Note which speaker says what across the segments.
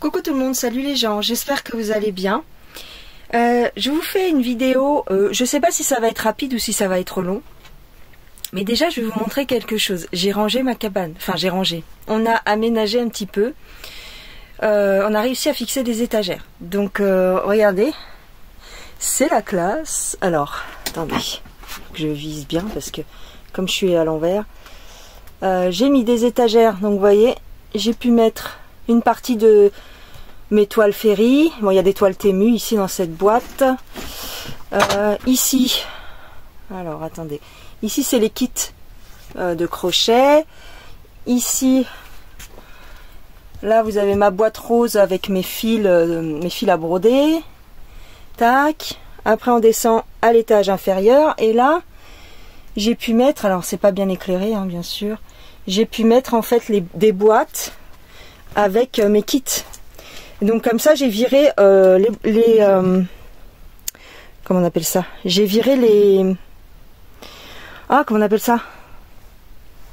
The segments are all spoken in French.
Speaker 1: Coucou tout le monde, salut les gens, j'espère que vous allez bien. Je vous fais une vidéo, je sais pas si ça va être rapide ou si ça va être long. Mais déjà je vais vous montrer quelque chose. J'ai rangé ma cabane, enfin j'ai rangé. On a aménagé un petit peu. On a réussi à fixer des étagères. Donc regardez, c'est la classe. Alors, attendez, faut que je vise bien parce que comme je suis à l'envers. J'ai mis des étagères, donc vous voyez, j'ai pu mettre une partie de mes toiles Ferry. Bon, il y a des toiles Temu ici dans cette boîte. Ici, alors attendez, ici c'est les kits de crochet. Ici, là vous avez ma boîte rose avec mes fils à broder. Tac. Après on descend à l'étage inférieur et là j'ai pu mettre, alors c'est pas bien éclairé hein, bien sûr, j'ai pu mettre en fait des boîtes avec mes kits. Donc comme ça j'ai viré comment on appelle ça, j'ai viré les comment on appelle ça,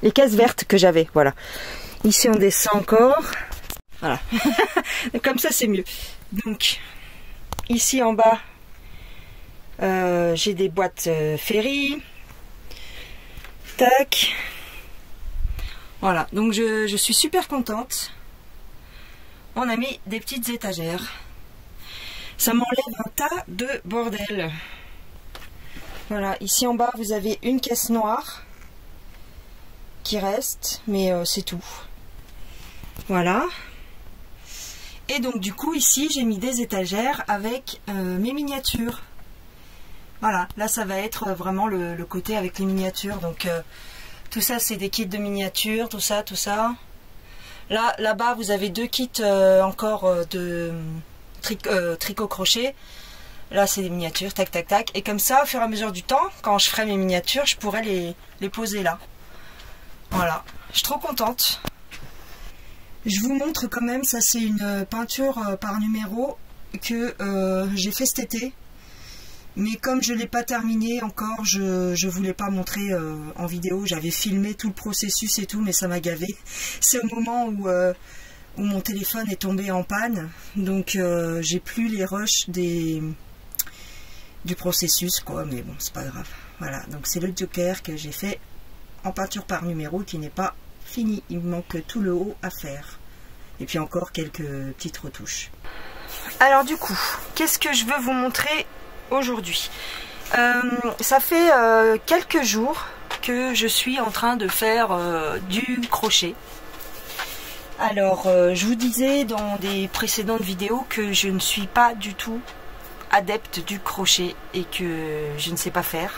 Speaker 1: les caisses vertes que j'avais. Voilà, ici on descend encore, voilà. Comme ça c'est mieux. Donc ici en bas j'ai des boîtes Ferry. Tac. Voilà, donc je suis super contente. On a mis des petites étagères. Ça m'enlève un tas de bordel. Voilà, ici en bas vous avez une caisse noire qui reste, mais c'est tout. Voilà. Et donc du coup ici j'ai mis des étagères avec mes miniatures. Voilà, là ça va être vraiment le côté avec les miniatures. Donc tout ça c'est des kits de miniatures, tout ça. Là-bas vous avez deux kits encore de tricot crochet. Là c'est des miniatures, tac tac tac. Et comme ça au fur et à mesure du temps, quand je ferai mes miniatures, je pourrai les poser là. Voilà, je suis trop contente. Je vous montre quand même, ça c'est une peinture par numéro que j'ai fait cet été. Mais comme je ne l'ai pas terminé encore, je ne voulais pas montrer en vidéo. J'avais filmé tout le processus et tout, mais ça m'a gavé. C'est au moment où mon téléphone est tombé en panne. Donc j'ai plus les rushs du processus, quoi. Mais bon, c'est pas grave. Voilà, donc c'est le Joker que j'ai fait en peinture par numéro qui n'est pas fini. Il me manque tout le haut à faire. Et puis encore quelques petites retouches. Alors du coup, qu'est-ce que je veux vous montrer aujourd'hui? Ça fait quelques jours que je suis en train de faire du crochet. Alors je vous disais dans des précédentes vidéos que je ne suis pas du tout adepte du crochet et que je ne sais pas faire.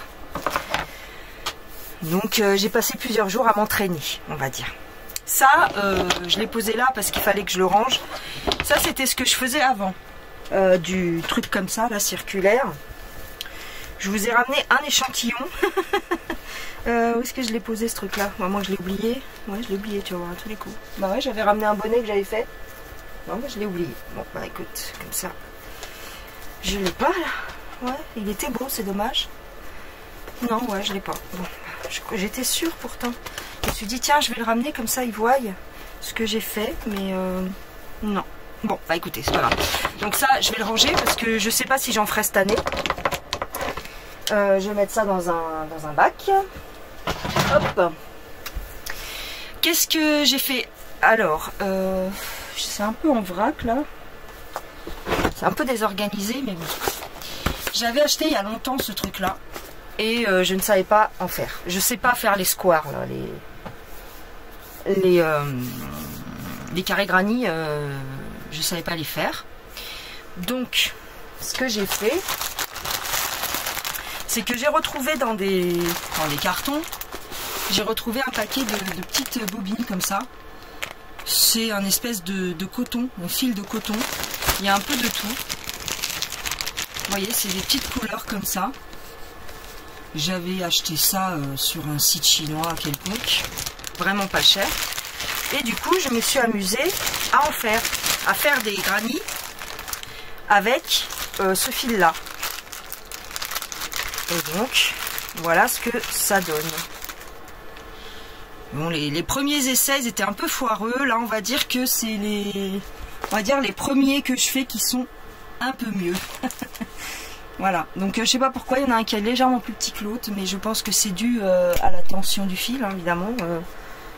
Speaker 1: Donc j'ai passé plusieurs jours à m'entraîner, on va dire. Ça je l'ai posé là parce qu'il fallait que je le range. Ça c'était ce que je faisais avant. Du truc comme ça, là, circulaire. Je vous ai ramené un échantillon. Où est-ce que je l'ai posé ce truc là? Moi je l'ai oublié. Ouais, je l'ai oublié, tu vois, à tous les coups. Bah ouais, j'avais ramené un bonnet que j'avais fait. Non, moi je l'ai oublié. Bon, bah écoute, comme ça. Je l'ai pas là. Ouais, il était beau, c'est dommage. Non, ouais, je l'ai pas. Bon, j'étais sûre pourtant. Je me suis dit, tiens, je vais le ramener comme ça, ils voient ce que j'ai fait. Mais non. Bon, bah écoutez, c'est pas grave. Donc ça, je vais le ranger parce que je sais pas si j'en ferai cette année. Je vais mettre ça dans un bac. Hop. Qu'est-ce que j'ai fait? Alors, c'est un peu en vrac là. C'est un peu désorganisé, mais bon. J'avais acheté il y a longtemps ce truc là. Et je ne savais pas en faire. Je sais pas faire les squares là, les carrés granits. Je ne savais pas les faire. Donc, ce que j'ai fait, c'est que j'ai retrouvé dans des cartons, j'ai retrouvé un paquet de petites bobines comme ça. C'est un espèce de coton, un fil de coton. Il y a un peu de tout. Vous voyez, c'est des petites couleurs comme ça. J'avais acheté ça sur un site chinois quelconque. Vraiment pas cher. Et du coup, je me suis amusée à en faire. À faire des granits avec ce fil là. Et donc voilà ce que ça donne. Bon, les premiers essais étaient un peu foireux. Là on va dire que c'est on va dire les premiers que je fais qui sont un peu mieux. Voilà, donc je sais pas pourquoi il y en a un qui est légèrement plus petit que l'autre, mais je pense que c'est dû à la tension du fil, hein, évidemment,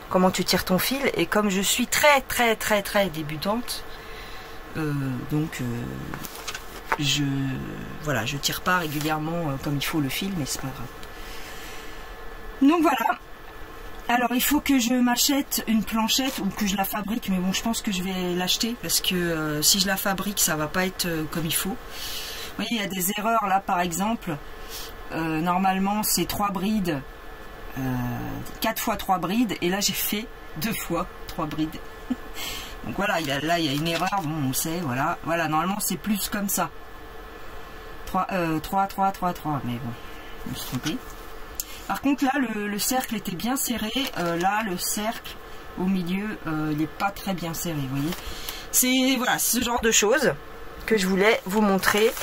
Speaker 1: comment tu tires ton fil, et comme je suis très débutante, voilà, je tire pas régulièrement comme il faut le fil, mais c'est pas grave. Donc voilà. Alors il faut que je m'achète une planchette ou que je la fabrique, mais bon je pense que je vais l'acheter parce que si je la fabrique ça va pas être comme il faut. Vous voyez il y a des erreurs là par exemple, normalement c'est 3 brides, 4 fois 3 brides et là j'ai fait 2 fois 3 brides. Donc voilà, là il y a une erreur, bon on sait, voilà, normalement c'est plus comme ça. 3, mais bon, je me suis trompée. Par contre là le cercle était bien serré, là le cercle au milieu il n'est pas très bien serré, vous voyez. C'est voilà, ce genre de choses que je voulais vous montrer.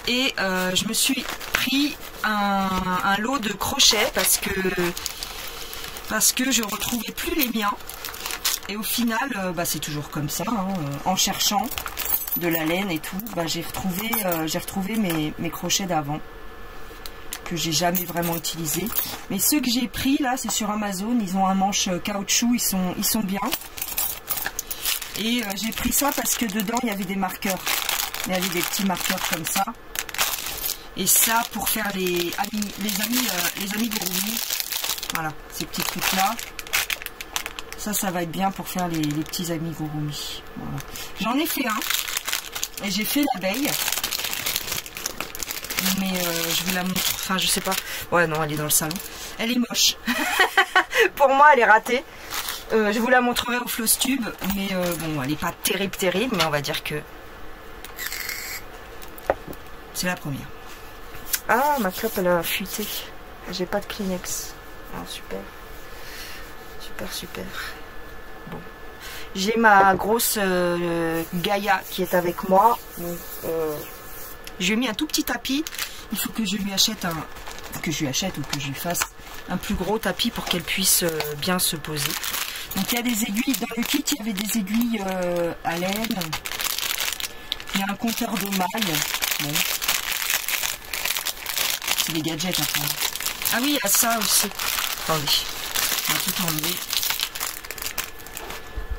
Speaker 1: Et je me suis pris un lot de crochets parce que je retrouvais plus les miens. Et au final, c'est toujours comme ça, hein, en cherchant de la laine et tout, j'ai retrouvé mes crochets d'avant que j'ai jamais vraiment utilisé. Mais ceux que j'ai pris là, c'est sur Amazon, ils ont un manche caoutchouc, ils sont bien. Et j'ai pris ça parce que dedans il y avait des marqueurs, il y avait des petits marqueurs comme ça. Et ça pour faire les amigurumi, voilà, ces petits trucs là. Ça va être bien pour faire les petits amigurumi. Voilà. J'en ai fait un et j'ai fait l'abeille. Mais je vous la montre, enfin je sais pas. Ouais non, elle est dans le salon. Elle est moche. Pour moi elle est ratée. Je vous la montrerai au Flosstube. Mais bon, elle est pas terrible, mais on va dire que c'est la première. Ah, ma clope elle a fuité. J'ai pas de Kleenex. Ah super. Super. Bon. J'ai ma grosse Gaïa qui est avec moi. Donc, je lui ai mis un tout petit tapis. Il faut que je lui achète ou que je lui fasse un plus gros tapis pour qu'elle puisse bien se poser. Donc il y a des aiguilles. Dans le kit, il y avait des aiguilles à laine. Il y a un compteur de mailles. Bon. C'est des gadgets après. Ah oui, il y a ça aussi. Attendez. On va tout enlever.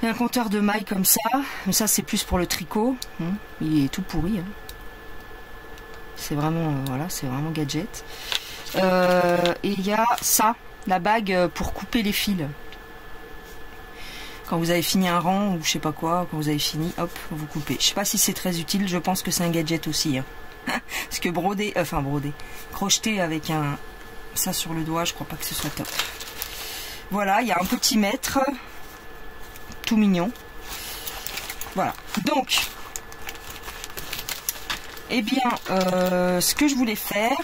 Speaker 1: Il y a un compteur de mailles comme ça. Mais ça, c'est plus pour le tricot. Il est tout pourri. Hein. C'est vraiment, voilà, c'est vraiment gadget. Et il y a ça, la bague pour couper les fils. Quand vous avez fini un rang ou je sais pas quoi, quand vous avez fini, hop, vous coupez. Je sais pas si c'est très utile, je pense que c'est un gadget aussi. Hein. Parce que crocheter avec ça sur le doigt, je crois pas que ce soit top. Voilà, il y a un petit mètre, tout mignon. Voilà, donc, eh bien, ce que je voulais faire,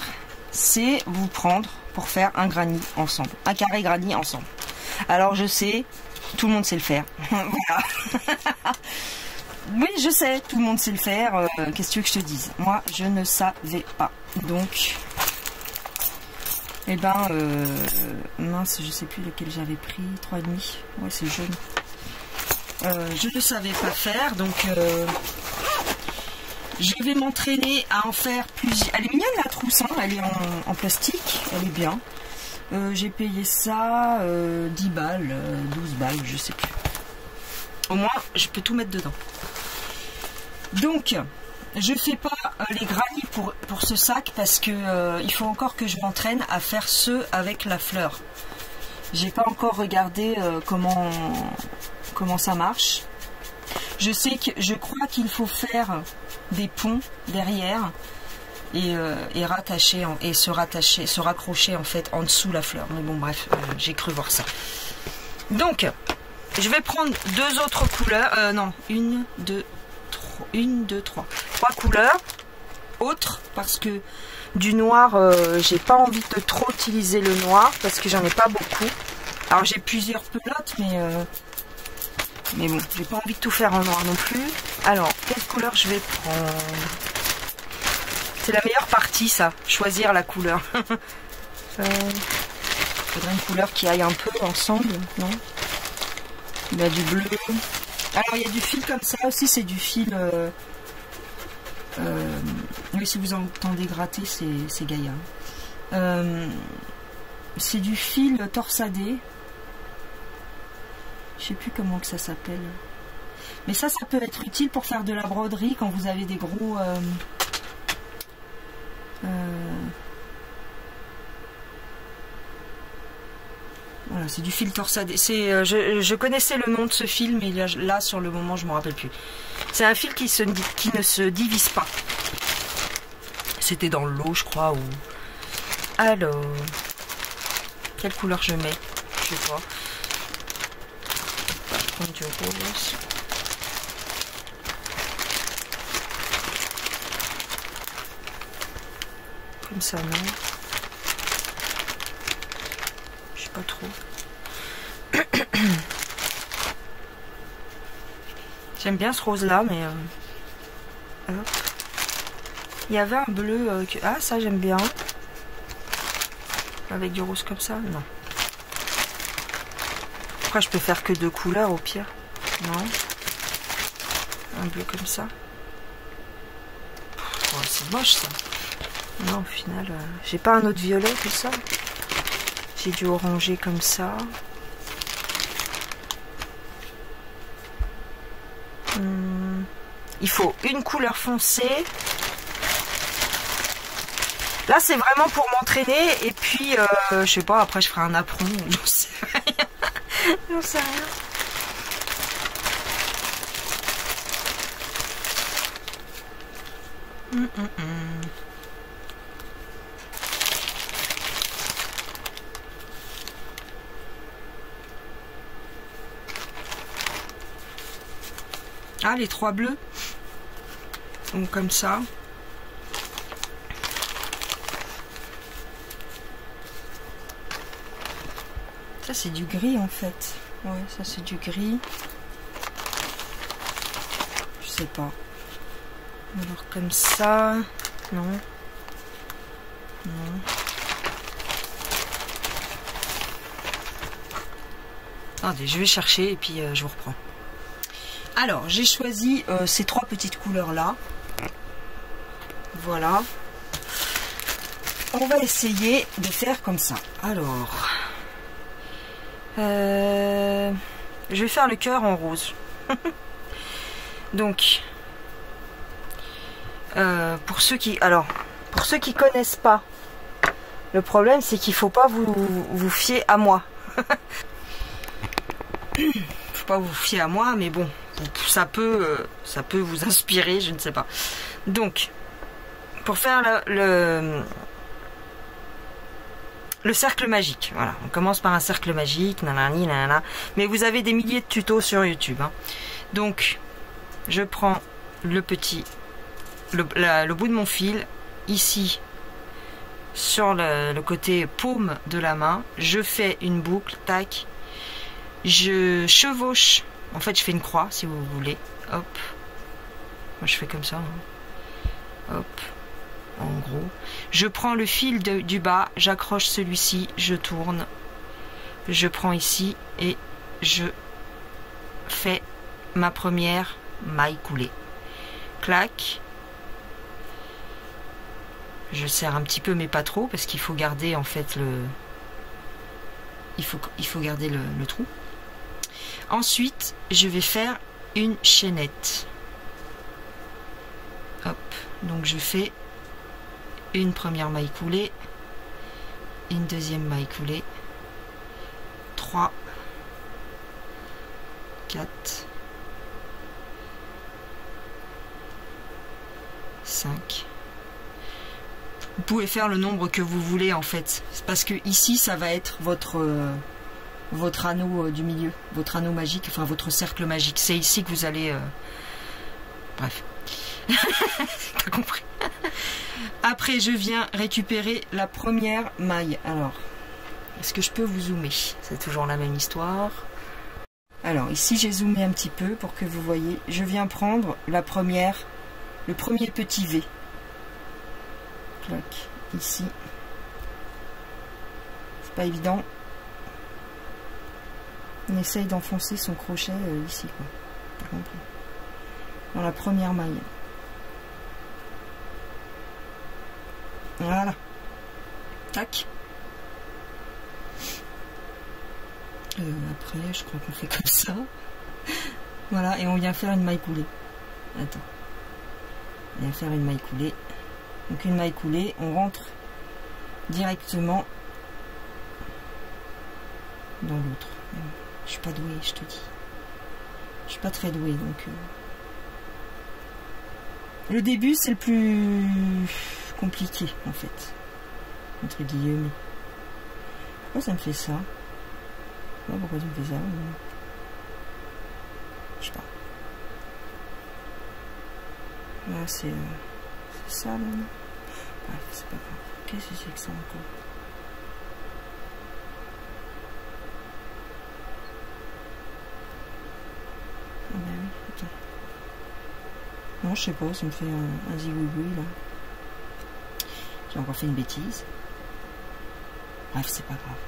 Speaker 1: c'est vous prendre pour faire un granny ensemble, un carré granny ensemble. Alors je sais, tout le monde sait le faire. Voilà. Oui, je sais, tout le monde sait le faire. Qu'est-ce que tu veux que je te dise? Moi, je ne savais pas. Donc, eh ben, mince, je sais plus lequel j'avais pris. 3,5. Ouais, c'est jaune. Je ne savais pas faire, donc je vais m'entraîner à en faire plusieurs. Elle est mignonne la trousse, hein, elle est en plastique, elle est bien. J'ai payé ça 10 balles, 12 balles, je sais plus. Au moins, je peux tout mettre dedans. Donc, je fais pas les granny pour ce sac parce que il faut encore que je m'entraîne à faire ceux avec la fleur. J'ai pas encore regardé comment ça marche. Je crois qu'il faut faire des ponts derrière et rattacher et se raccrocher en fait en dessous la fleur. Mais bon bref, j'ai cru voir ça. Donc, je vais prendre deux autres couleurs. Non, une, deux, trois. Trois couleurs autres parce que du noir, j'ai pas envie de trop utiliser le noir parce que j'en ai pas beaucoup. Alors j'ai plusieurs pelotes, mais bon, j'ai pas envie de tout faire en noir non plus. Alors, quelle couleur je vais prendre? C'est la meilleure partie, ça, choisir la couleur. Faudrait une couleur qui aille un peu ensemble, non? Il y a du bleu. Alors il y a du fil comme ça aussi, c'est du fil... oui, si vous entendez gratter, c'est Gaïa. C'est du fil torsadé. Je sais plus comment que ça s'appelle. Mais ça peut être utile pour faire de la broderie quand vous avez des gros... Voilà, c'est du fil torsadé. Je connaissais le nom de ce fil, mais là sur le moment, je ne me rappelle plus. C'est un fil qui ne se divise pas. C'était dans l'eau, je crois. Ou... Alors, quelle couleur je mets? Je sais pas. Je vais prendre du rose. Comme ça, non. Je sais pas trop. J'aime bien ce rose là, mais il y avait un bleu que... Ah, ça j'aime bien. Avec du rose comme ça, non. Après je peux faire que 2 couleurs au pire. Non. Un bleu comme ça. Oh, c'est moche ça. Non, au final, j'ai pas un autre violet que ça. J'ai du orangé comme ça. Il faut une couleur foncée. Là, c'est vraiment pour m'entraîner. Et puis, je sais pas, après, je ferai un apron. J'en sais rien. J'en sais rien. Ah, les 3 bleus. Donc comme ça. Ça c'est du gris en fait. Ouais, ça c'est du gris. Je sais pas. Alors comme ça. Non. Non. Attendez, je vais chercher et puis je vous reprends. Alors, j'ai choisi ces 3 petites couleurs là. Voilà. On va essayer de faire comme ça. Alors, je vais faire le cœur en rose. Donc, pour ceux qui connaissent pas, le problème c'est qu'il faut pas vous fier à moi. Faut pas vous fier à moi, mais bon. Ça peut vous inspirer, je ne sais pas. Donc, pour faire le cercle magique, voilà, on commence par un cercle magique, nanani, nanana, mais vous avez des milliers de tutos sur YouTube. Hein. Donc, je prends le bout de mon fil, ici, sur le côté paume de la main, je fais une boucle, tac, je chevauche. En fait, je fais une croix, si vous voulez. Hop. Moi, je fais comme ça. Hein. Hop. En gros. Je prends le fil du bas, j'accroche celui-ci, je tourne. Je prends ici et je fais ma première maille coulée. Clac. Je serre un petit peu, mais pas trop, parce qu'il faut garder, en fait, il faut garder le trou. Ensuite, je vais faire une chaînette. Hop, donc je fais une première maille coulée, une deuxième maille coulée, 3, 4, 5. Vous pouvez faire le nombre que vous voulez en fait, parce que ici ça va être votre anneau du milieu, votre anneau magique, enfin votre cercle magique. C'est ici que vous allez... Bref. T'as compris. Après, je viens récupérer la première maille. Alors, est-ce que je peux vous zoomer? C'est toujours la même histoire. Alors, ici, j'ai zoomé un petit peu pour que vous voyez. Je viens prendre le premier petit V. Clac, ici. C'est pas évident. On essaye d'enfoncer son crochet ici, quoi. T'as compris? Dans la première maille. Voilà. Tac. Après, je crois qu'on fait comme ça. Voilà, et on vient faire une maille coulée. Attends. On vient faire une maille coulée. Donc une maille coulée, on rentre directement dans l'autre. Je suis pas douée, je te dis. Je suis pas très douée, donc... Le début, c'est le plus compliqué, en fait. Entre guillemets. Pourquoi ça me fait ça? Pourquoi tu me fais ça? Je sais pas. Là, c'est ça, là. Bref, c'est pas grave. Qu'est-ce que c'est que ça encore? Ah ben oui, attends. Non, je sais pas, ça me fait un zigouigoui, là. J'ai encore fait une bêtise. Bref, c'est pas grave.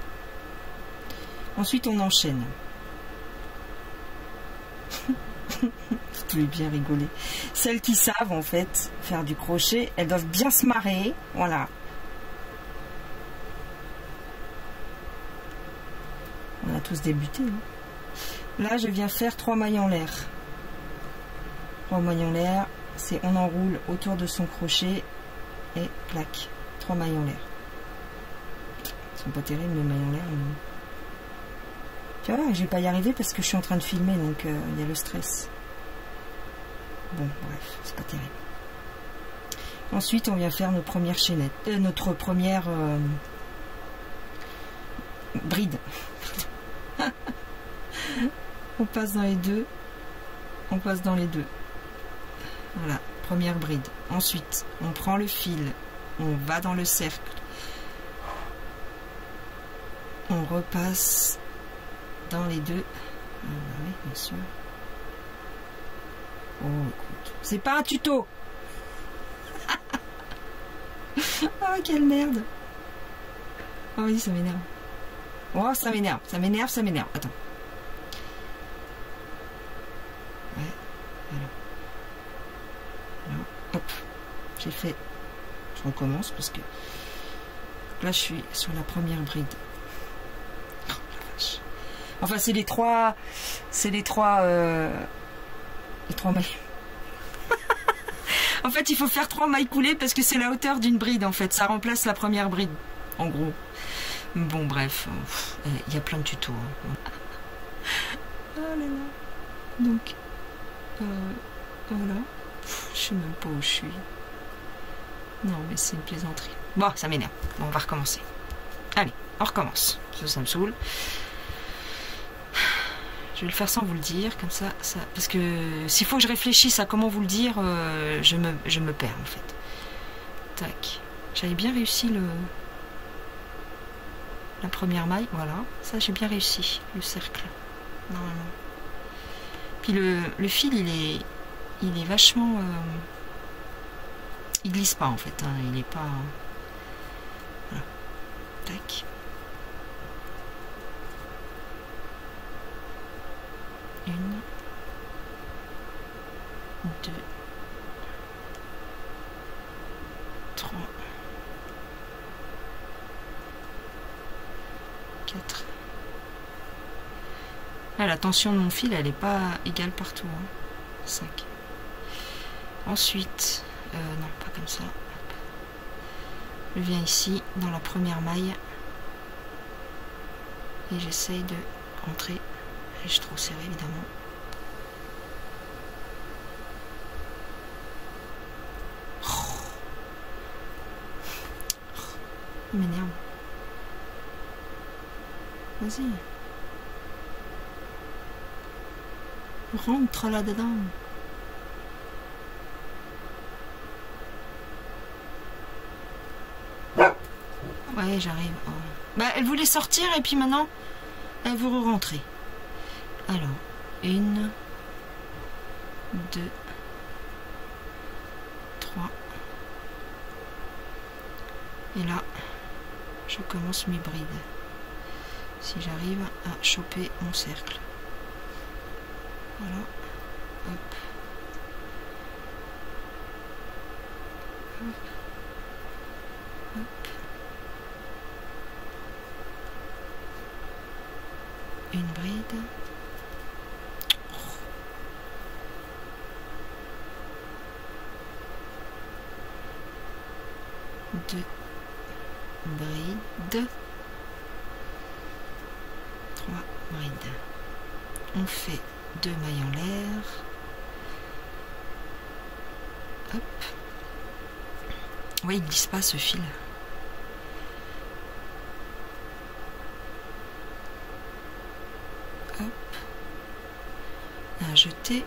Speaker 1: Ensuite, on enchaîne. Vous pouvez bien rigoler. Celles qui savent, en fait, faire du crochet, elles doivent bien se marrer. Voilà. On a tous débuté. Hein. Là, je viens faire 3 mailles en l'air. 3 mailles en l'air, c'est on enroule autour de son crochet et plaque. 3 mailles en l'air. Elles sont pas terribles, les mailles en l'air. Mais... Tu vois, je vais pas y arriver parce que je suis en train de filmer, donc il y a le stress. Bon, bref, c'est pas terrible. Ensuite, on vient faire notre première chaînette, notre première bride. On passe dans les deux. On passe dans les deux. Voilà, première bride. Ensuite, on prend le fil, on va dans le cercle. On repasse dans les deux. Ah bah oui, bien sûr. Oh, écoute. C'est pas un tuto. Oh, quelle merde. Oh oui, ça m'énerve. Oh, ça m'énerve. Ça m'énerve, ça m'énerve. Attends. Ouais, voilà. Alors, hop. J'ai fait... Je recommence parce que... Là, je suis sur la première bride. Oh, la vache. Enfin, c'est les trois... C'est les trois... Les 3 mailles. En fait, il faut faire 3 mailles coulées parce que c'est la hauteur d'une bride, en fait. Ça remplace la première bride, en gros. Bon, bref. Il y a plein de tutos. Hein. Oh là là. Donc, voilà. Je sais même pas où je suis. Non, mais c'est une plaisanterie. Bon, ça m'énerve. Bon, on va recommencer. Allez, on recommence. Ça me saoule. Je vais le faire sans vous le dire, comme ça, parce que s'il faut que je réfléchisse à comment vous le dire, je me perds en fait. Tac. J'avais bien réussi la première maille, voilà. Ça, j'ai bien réussi, le cercle. Normalement. Puis le fil, il est vachement... il glisse pas en fait, hein, il est pas... Voilà. Tac. Une, 2, 3, 4. Ah, la tension de mon fil, elle n'est pas égale partout. Hein. 5. Ensuite, non, pas comme ça. Je viens ici, dans la première maille. Et j'essaye de rentrer. Je suis trop serré, évidemment. Oh. Il m'énerve. Vas-y. Rentre là-dedans. Ouais, j'arrive. Oh. Bah, elle voulait sortir et puis maintenant, elle veut re-rentrer. Alors, 1, 2, 3. Et là, je commence mes brides. Si j'arrive à choper mon cercle. Voilà. Hop. Hop. Hop. Une bride. Deux brides. Trois brides. On fait 2 mailles en l'air. Hop. Oui, il glisse pas ce fil. Hop. Un jeté.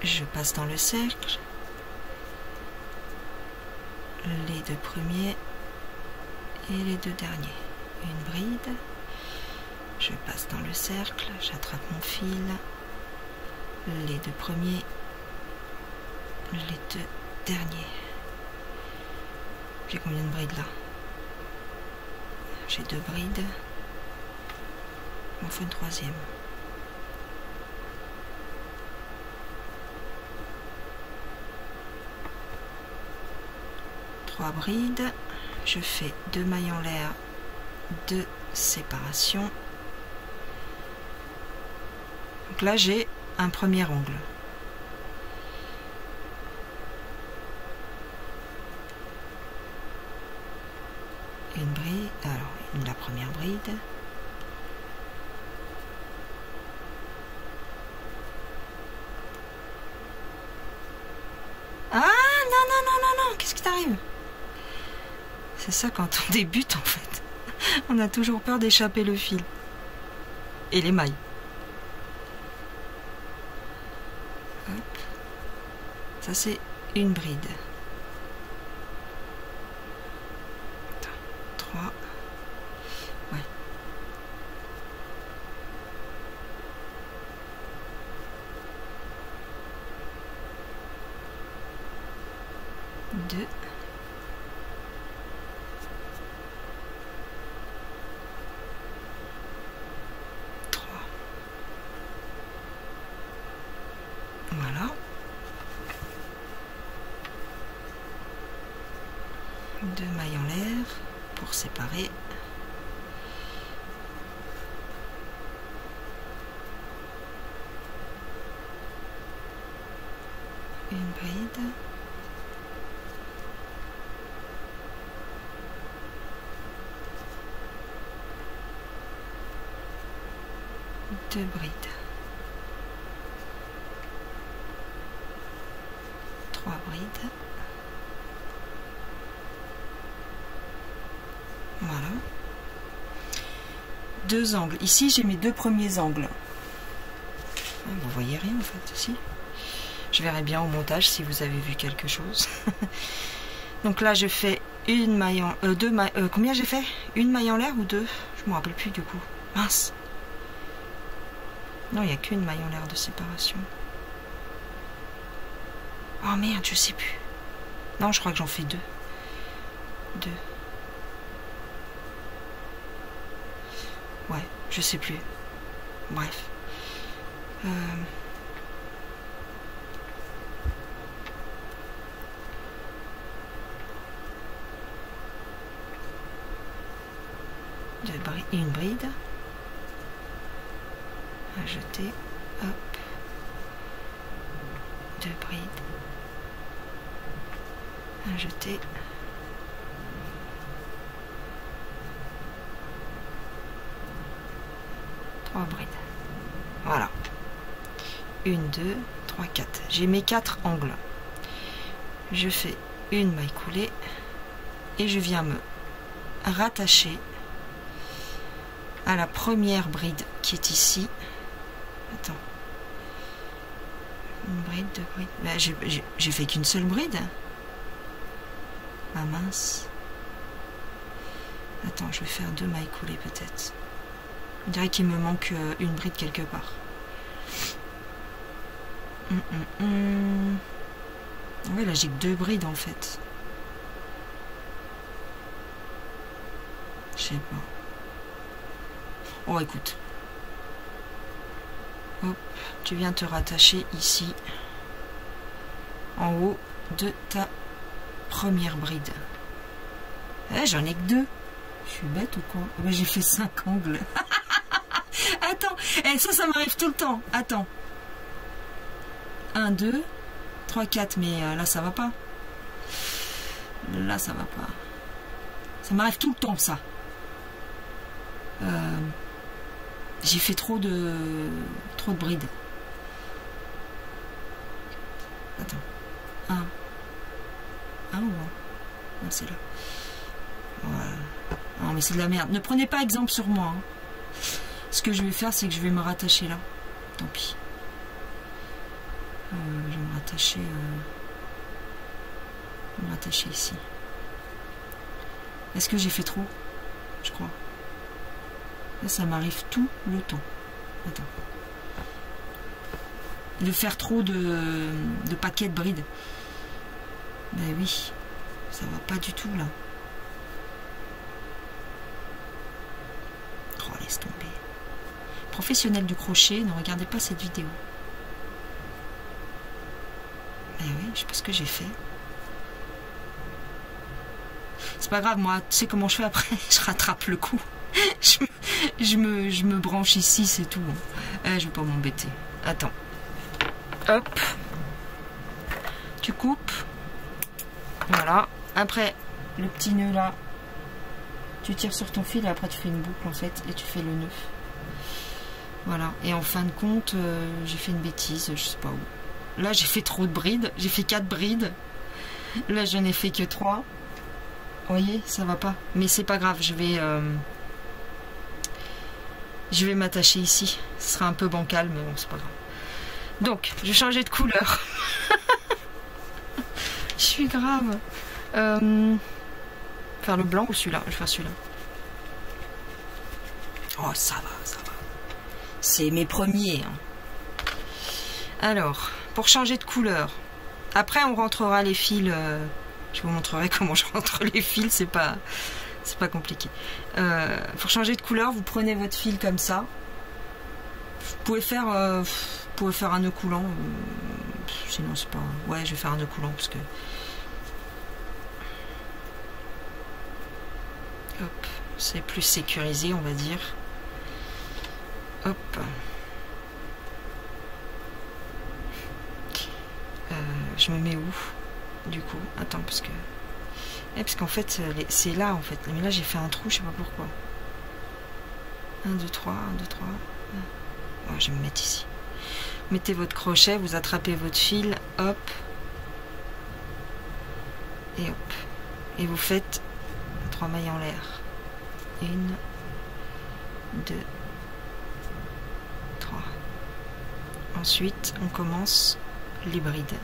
Speaker 1: Je passe dans le cercle. Les 2 premiers et les 2 derniers. Une bride. Je passe dans le cercle. J'attrape mon fil. Les 2 premiers. Les 2 derniers. J'ai combien de brides là? J'ai 2 brides. Il m'en faut une 3e. Brides, je fais 2 mailles en l'air, 2 séparations. Donc là j'ai un premier angle. Une bride, alors la première bride. Ah non non non non non, qu'est-ce qui t'arrive? C'est ça quand on débute en fait. On a toujours peur d'échapper le fil. Et les mailles. Hop. Ça c'est une bride. 3. Ouais. 2. 3. Voilà. 2 mailles en l'air pour séparer. Une bride. Deux brides. 3 brides. Voilà. 2 angles. Ici, j'ai mes 2 premiers angles. Vous voyez rien en fait ici. Je verrai bien au montage si vous avez vu quelque chose. Donc là, je fais une maille en... deux mailles... combien j'ai fait? Une maille en l'air ou 2? Je me rappelle plus du coup. Mince. Non, il n'y a qu'une maille en l'air de séparation. Oh merde, je sais plus. Non, je crois que j'en fais 2. 2. Ouais, je sais plus. Bref. Une bride. À jeter. Hop. 2 brides. À jeter. Trois brides. Voilà. 1, 2, 3, 4. J'ai mes 4 angles. Je fais une maille coulée et je viens me rattacher à la première bride qui est ici. Attends. Une bride, 2 brides. Ben, j'ai fait qu'une seule bride. Ah mince. Attends, je vais faire 2 mailles coulées peut-être. On dirait qu'il me manque une bride quelque part. Ouais, là j'ai que 2 brides en fait. Je sais pas. Oh, écoute. Hop, tu viens te rattacher ici. en haut de ta première bride. J'en ai que 2. Je suis bête ou quoi? J'ai fait 5 angles. Attends, ça m'arrive tout le temps. Attends. 1, 2, 3, 4, mais là ça va pas. Là ça va pas. Ça m'arrive tout le temps ça. J'ai fait trop de brides. Attends. 1 ou 1? Non, c'est là. Voilà. Non mais c'est de la merde. Ne prenez pas exemple sur moi. Hein. Ce que je vais faire, c'est que je vais me rattacher là. Tant pis. Je vais me rattacher ici. Est-ce que j'ai fait trop? Je crois. Là, ça m'arrive tout le temps. Attends. De faire trop de paquets de brides. Ben oui. Ça va pas du tout là. Oh, laisse tomber. Professionnel du crochet, ne regardez pas cette vidéo. Eh oui, je sais pas ce que j'ai fait. C'est pas grave, moi, tu sais comment je fais après? Je rattrape le coup. je me branche ici, c'est tout. Je vais pas m'embêter. Attends. Hop. Tu coupes. Voilà. Après, le petit nœud là, tu tires sur ton fil et après tu fais une boucle en fait et tu fais le nœud. Voilà. Et en fin de compte, j'ai fait une bêtise, je sais pas où. Là, j'ai fait trop de brides. J'ai fait 4 brides. Là, je n'ai fait que 3. Vous voyez, ça va pas. Mais c'est pas grave, je vais m'attacher ici. Ce sera un peu bancal, mais bon, c'est pas grave. Donc, je vais changer de couleur. Je suis grave. Faire le blanc ou celui-là? Je vais faire celui-là. Oh, ça va, ça va. C'est mes premiers. Hein. Alors, pour changer de couleur. Après, on rentrera les fils. Je vous montrerai comment je rentre les fils. C'est pas compliqué. Pour changer de couleur, vous prenez votre fil comme ça. Vous pouvez faire un nœud coulant. Sinon, c'est pas. Ouais, je vais faire un nœud coulant parce que. Hop, c'est plus sécurisé, on va dire. Hop. Je me mets où? Du coup, attends, parce que... parce qu'en fait, c'est là, en fait. Mais là, j'ai fait un trou, je sais pas pourquoi. 1, 2, 3, 1, 2, 3. Oh, je vais me mettre ici. Mettez votre crochet, vous attrapez votre fil, hop. Et hop. Et vous faites 3 mailles en l'air. 1, 2, 3. Ensuite, on commence les brides.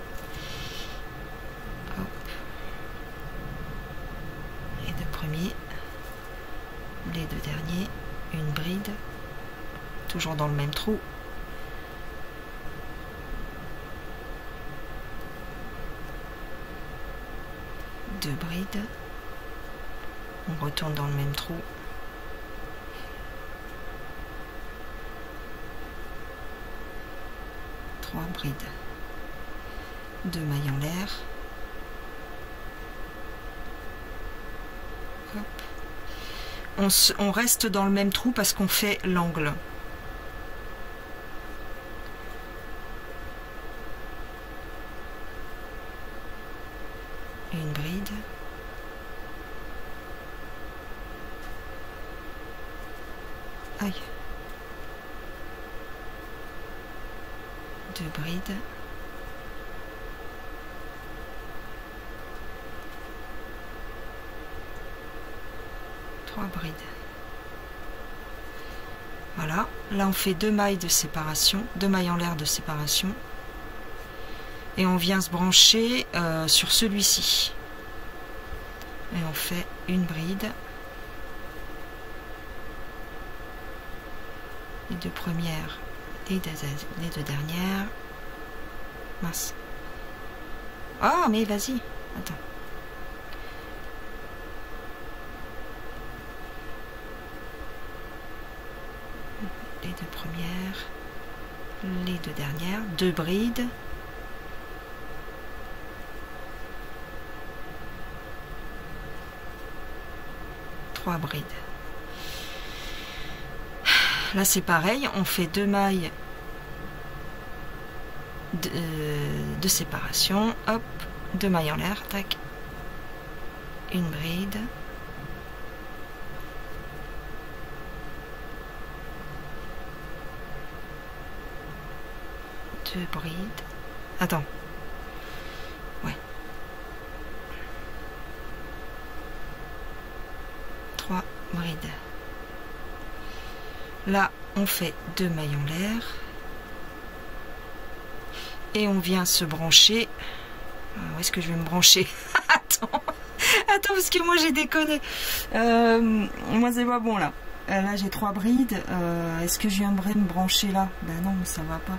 Speaker 1: Hop. Les 2 premiers. Les 2 derniers. Une bride. Toujours dans le même trou. Deux brides. On retourne dans le même trou. Trois brides. 2 mailles en l'air. On reste dans le même trou parce qu'on fait l'angle. Une bride. Aïe. 2 brides. Brides. Voilà, là on fait 2 mailles de séparation, 2 mailles en l'air de séparation et on vient se brancher sur celui-ci et on fait une bride, les 2 premières, les deux dernières. Mince. Oh mais vas-y, attends. Les 2 premières, les 2 dernières, 2 brides, 3 brides. Là c'est pareil, on fait 2 mailles de séparation, hop, 2 mailles en l'air, tac, une bride, deux brides, attends, ouais, 3 brides. Là on fait 2 mailles en l'air et on vient se brancher. Où est-ce que je vais me brancher? Attends, parce que moi j'ai déconné. Moi c'est pas bon là. Là j'ai 3 brides. Est-ce que je viendrai me brancher là? Ben non, ça va pas.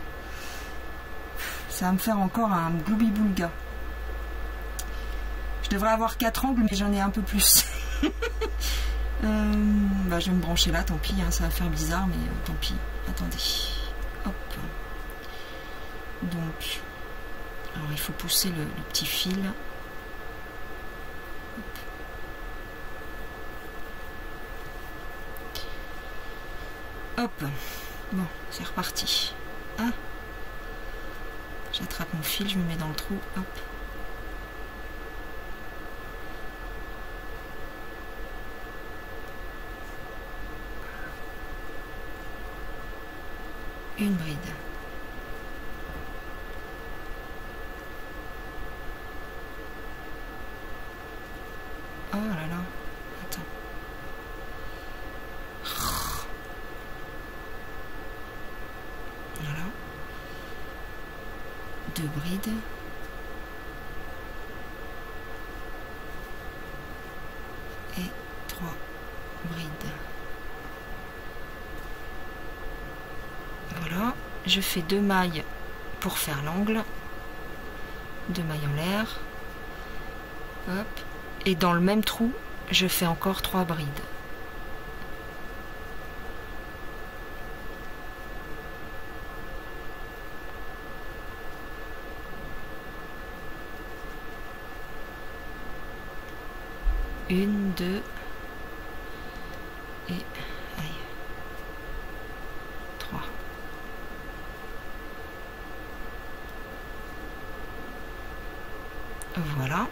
Speaker 1: Ça va me faire encore un gloubi-boulga. Je devrais avoir 4 angles, mais j'en ai un peu plus. Bah, je vais me brancher là, tant pis, hein, ça va faire bizarre, mais tant pis. Attendez. Hop. Donc, alors il faut pousser le petit fil. Hop. Hop. Bon, c'est reparti. Ah. J'attrape mon fil, je me mets dans le trou. Hop. Une bride. Oh là là, attends. Voilà. 2 brides. Et 3 brides. Voilà, je fais 2 mailles pour faire l'angle, 2 mailles en l'air, hop, et dans le même trou, je fais encore 3 brides. Une, 2, et allez, 3. Voilà.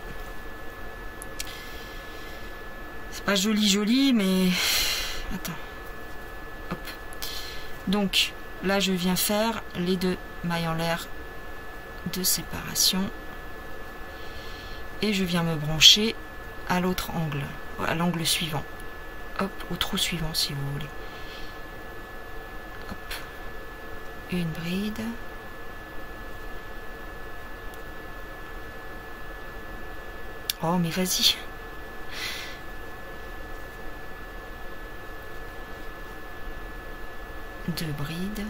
Speaker 1: C'est pas joli, mais... Attends. Hop. Donc, là, je viens faire les 2 mailles en l'air de séparation. Et je viens me brancher à l'autre angle, à l'angle suivant. Hop, au trou suivant, si vous voulez. Hop. Une bride. Oh, mais vas-y. Deux brides.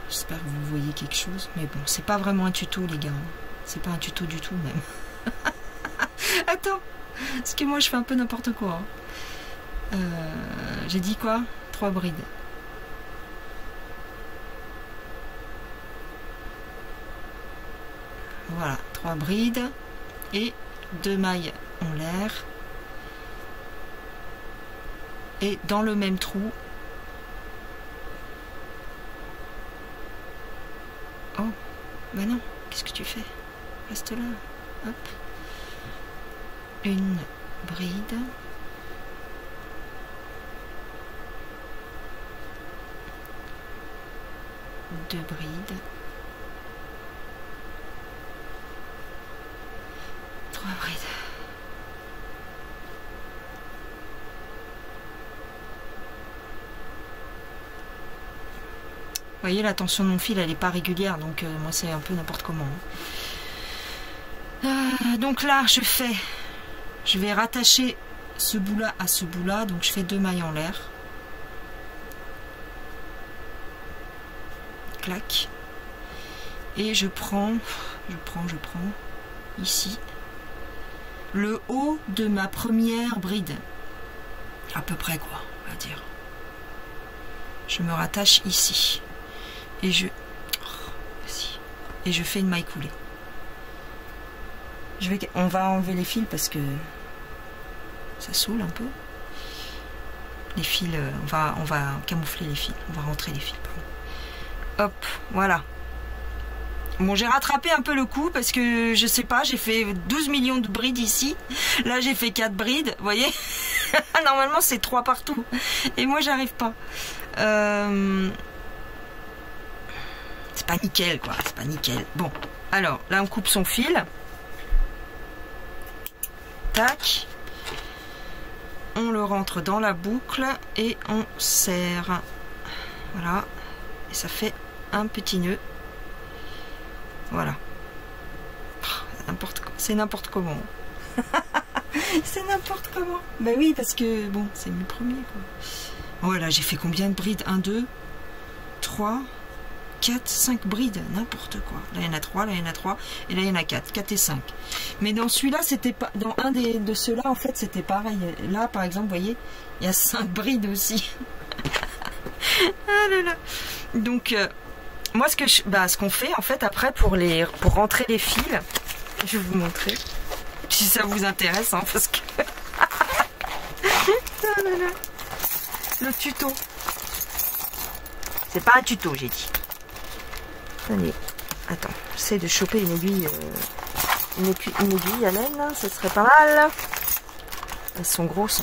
Speaker 1: J'espère que vous voyez quelque chose. Mais bon, c'est pas vraiment un tuto, les gars. C'est pas un tuto du tout, même. Attends. Parce que moi, je fais un peu n'importe quoi. J'ai dit quoi? 3 brides. Voilà, 3 brides et 2 mailles en l'air. Et dans le même trou. Oh, bah non, qu'est-ce que tu fais? Reste là. Hop. Une bride. Deux brides. 3 brides. Vous voyez, la tension de mon fil, elle n'est pas régulière, donc moi c'est un peu n'importe comment. Donc là, je vais rattacher ce bout-là à ce bout-là, donc je fais 2 mailles en l'air. Clac. Et je prends ici le haut de ma première bride. À peu près quoi, on va dire. Je me rattache ici. Et je fais une maille coulée. On va enlever les fils parce que ça saoule un peu. Les fils, on va camoufler les fils, on va rentrer les fils. Hop, voilà. Bon, j'ai rattrapé un peu le coup parce que je sais pas, j'ai fait 12 millions de brides ici. Là, j'ai fait 4 brides, vous voyez. Normalement, c'est 3 partout. Et moi, j'arrive pas. C'est pas nickel, quoi. C'est pas nickel. Bon, alors, là, on coupe son fil. Tac. On le rentre dans la boucle et on serre. Voilà. Et ça fait un petit nœud. Voilà. C'est n'importe comment. C'est n'importe comment. Bah oui, parce que bon, c'est le premier, quoi. Voilà, j'ai fait combien de brides? 1, 2, 3, 4, 5 brides. N'importe quoi. Là, il y en a 3, là, il y en a 3. Et là, il y en a 4. 4 et 5. Mais dans celui-là, c'était pas. Dans un de ceux-là, en fait, c'était pareil. Là, par exemple, vous voyez, il y a 5 brides aussi. Ah là là. Donc. Moi, ce qu'on fait, en fait, après, pour rentrer les fils, je vais vous montrer, si ça vous intéresse, hein, parce que... Oh là là. Le tuto. C'est pas un tuto, j'ai dit. Allez, attends, j'essaie de choper une aiguille, une aiguille à laine, là, ça serait pas mal. Elles sont grosses.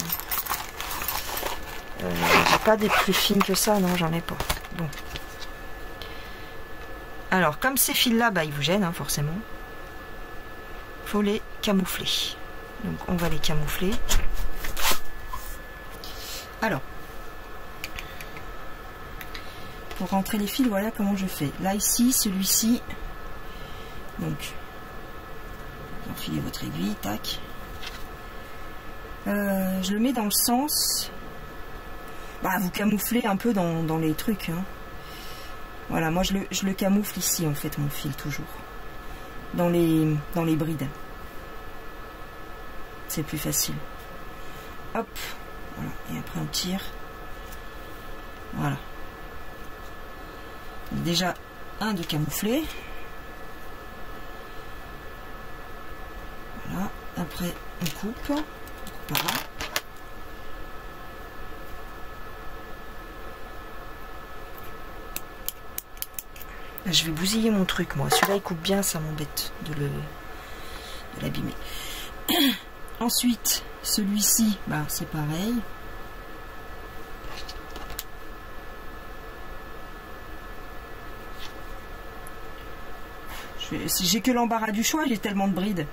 Speaker 1: Hein. J'ai pas des plus fines que ça, non, j'en ai pas. Bon. Alors, comme ces fils-là, bah, ils vous gênent, hein, forcément. Il faut les camoufler. Donc, on va les camoufler. Alors, pour rentrer les fils, voilà comment je fais. Là, ici, celui-ci. Donc, vous enfilez votre aiguille, tac. Je le mets dans le sens... Bah, vous camouflez un peu dans les trucs, hein. Voilà, moi je le camoufle ici en fait, mon fil, toujours. Dans les brides. C'est plus facile. Hop, voilà, et après on tire. Voilà. Déjà, un de camoufler. Voilà, après on coupe. Par là. Je vais bousiller mon truc, moi. Celui-là, il coupe bien, ça m'embête de l'abîmer. Ensuite, celui-ci, bah, c'est pareil. J'ai que l'embarras du choix, j'ai tellement de brides.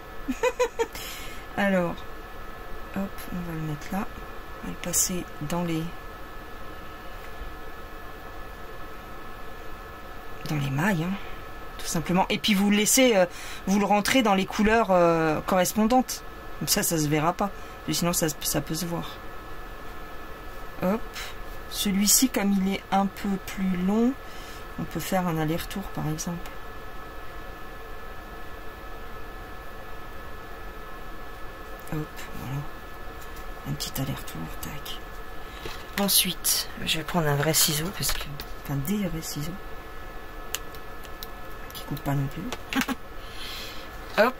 Speaker 1: Alors, hop, on va le mettre là. On va le passer dans les mailles, hein, tout simplement. Et puis vous le laissez, vous le rentrez dans les couleurs correspondantes. Comme ça, ça se verra pas. Sinon, ça peut se voir. Hop. Celui-ci, comme il est un peu plus long, on peut faire un aller-retour, par exemple. Hop, voilà. Un petit aller-retour, tac. Ensuite, je vais prendre un vrai ciseau, parce que... Enfin, des vrais ciseaux. Qui coupent pas non plus. Hop.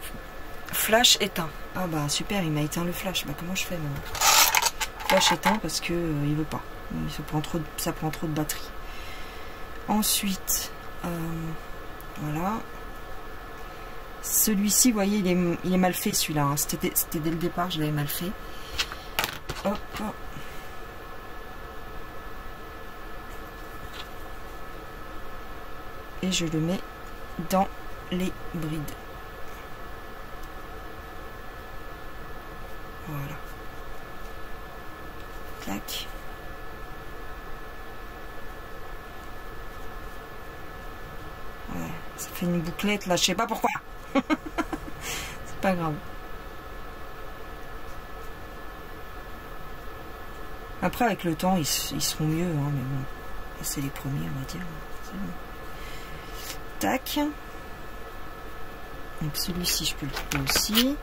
Speaker 1: Flash éteint. Ah bah super, il m'a éteint le flash. Bah comment je fais maintenant? Flash éteint parce que il veut pas. Ça prend trop de batterie. Ensuite, voilà. Celui-ci, vous voyez, il est mal fait celui-là. Hein. C'était dès le départ, je l'avais mal fait. Hop, hop. Et je le mets dans les brides. Voilà. Clac. Ouais, ça fait une bouclette là, je sais pas pourquoi. C'est pas grave. Après, avec le temps, ils seront mieux, hein, mais bon. C'est les premiers, on va dire. C'est bon. Tac. Donc celui-ci, je peux le couper aussi.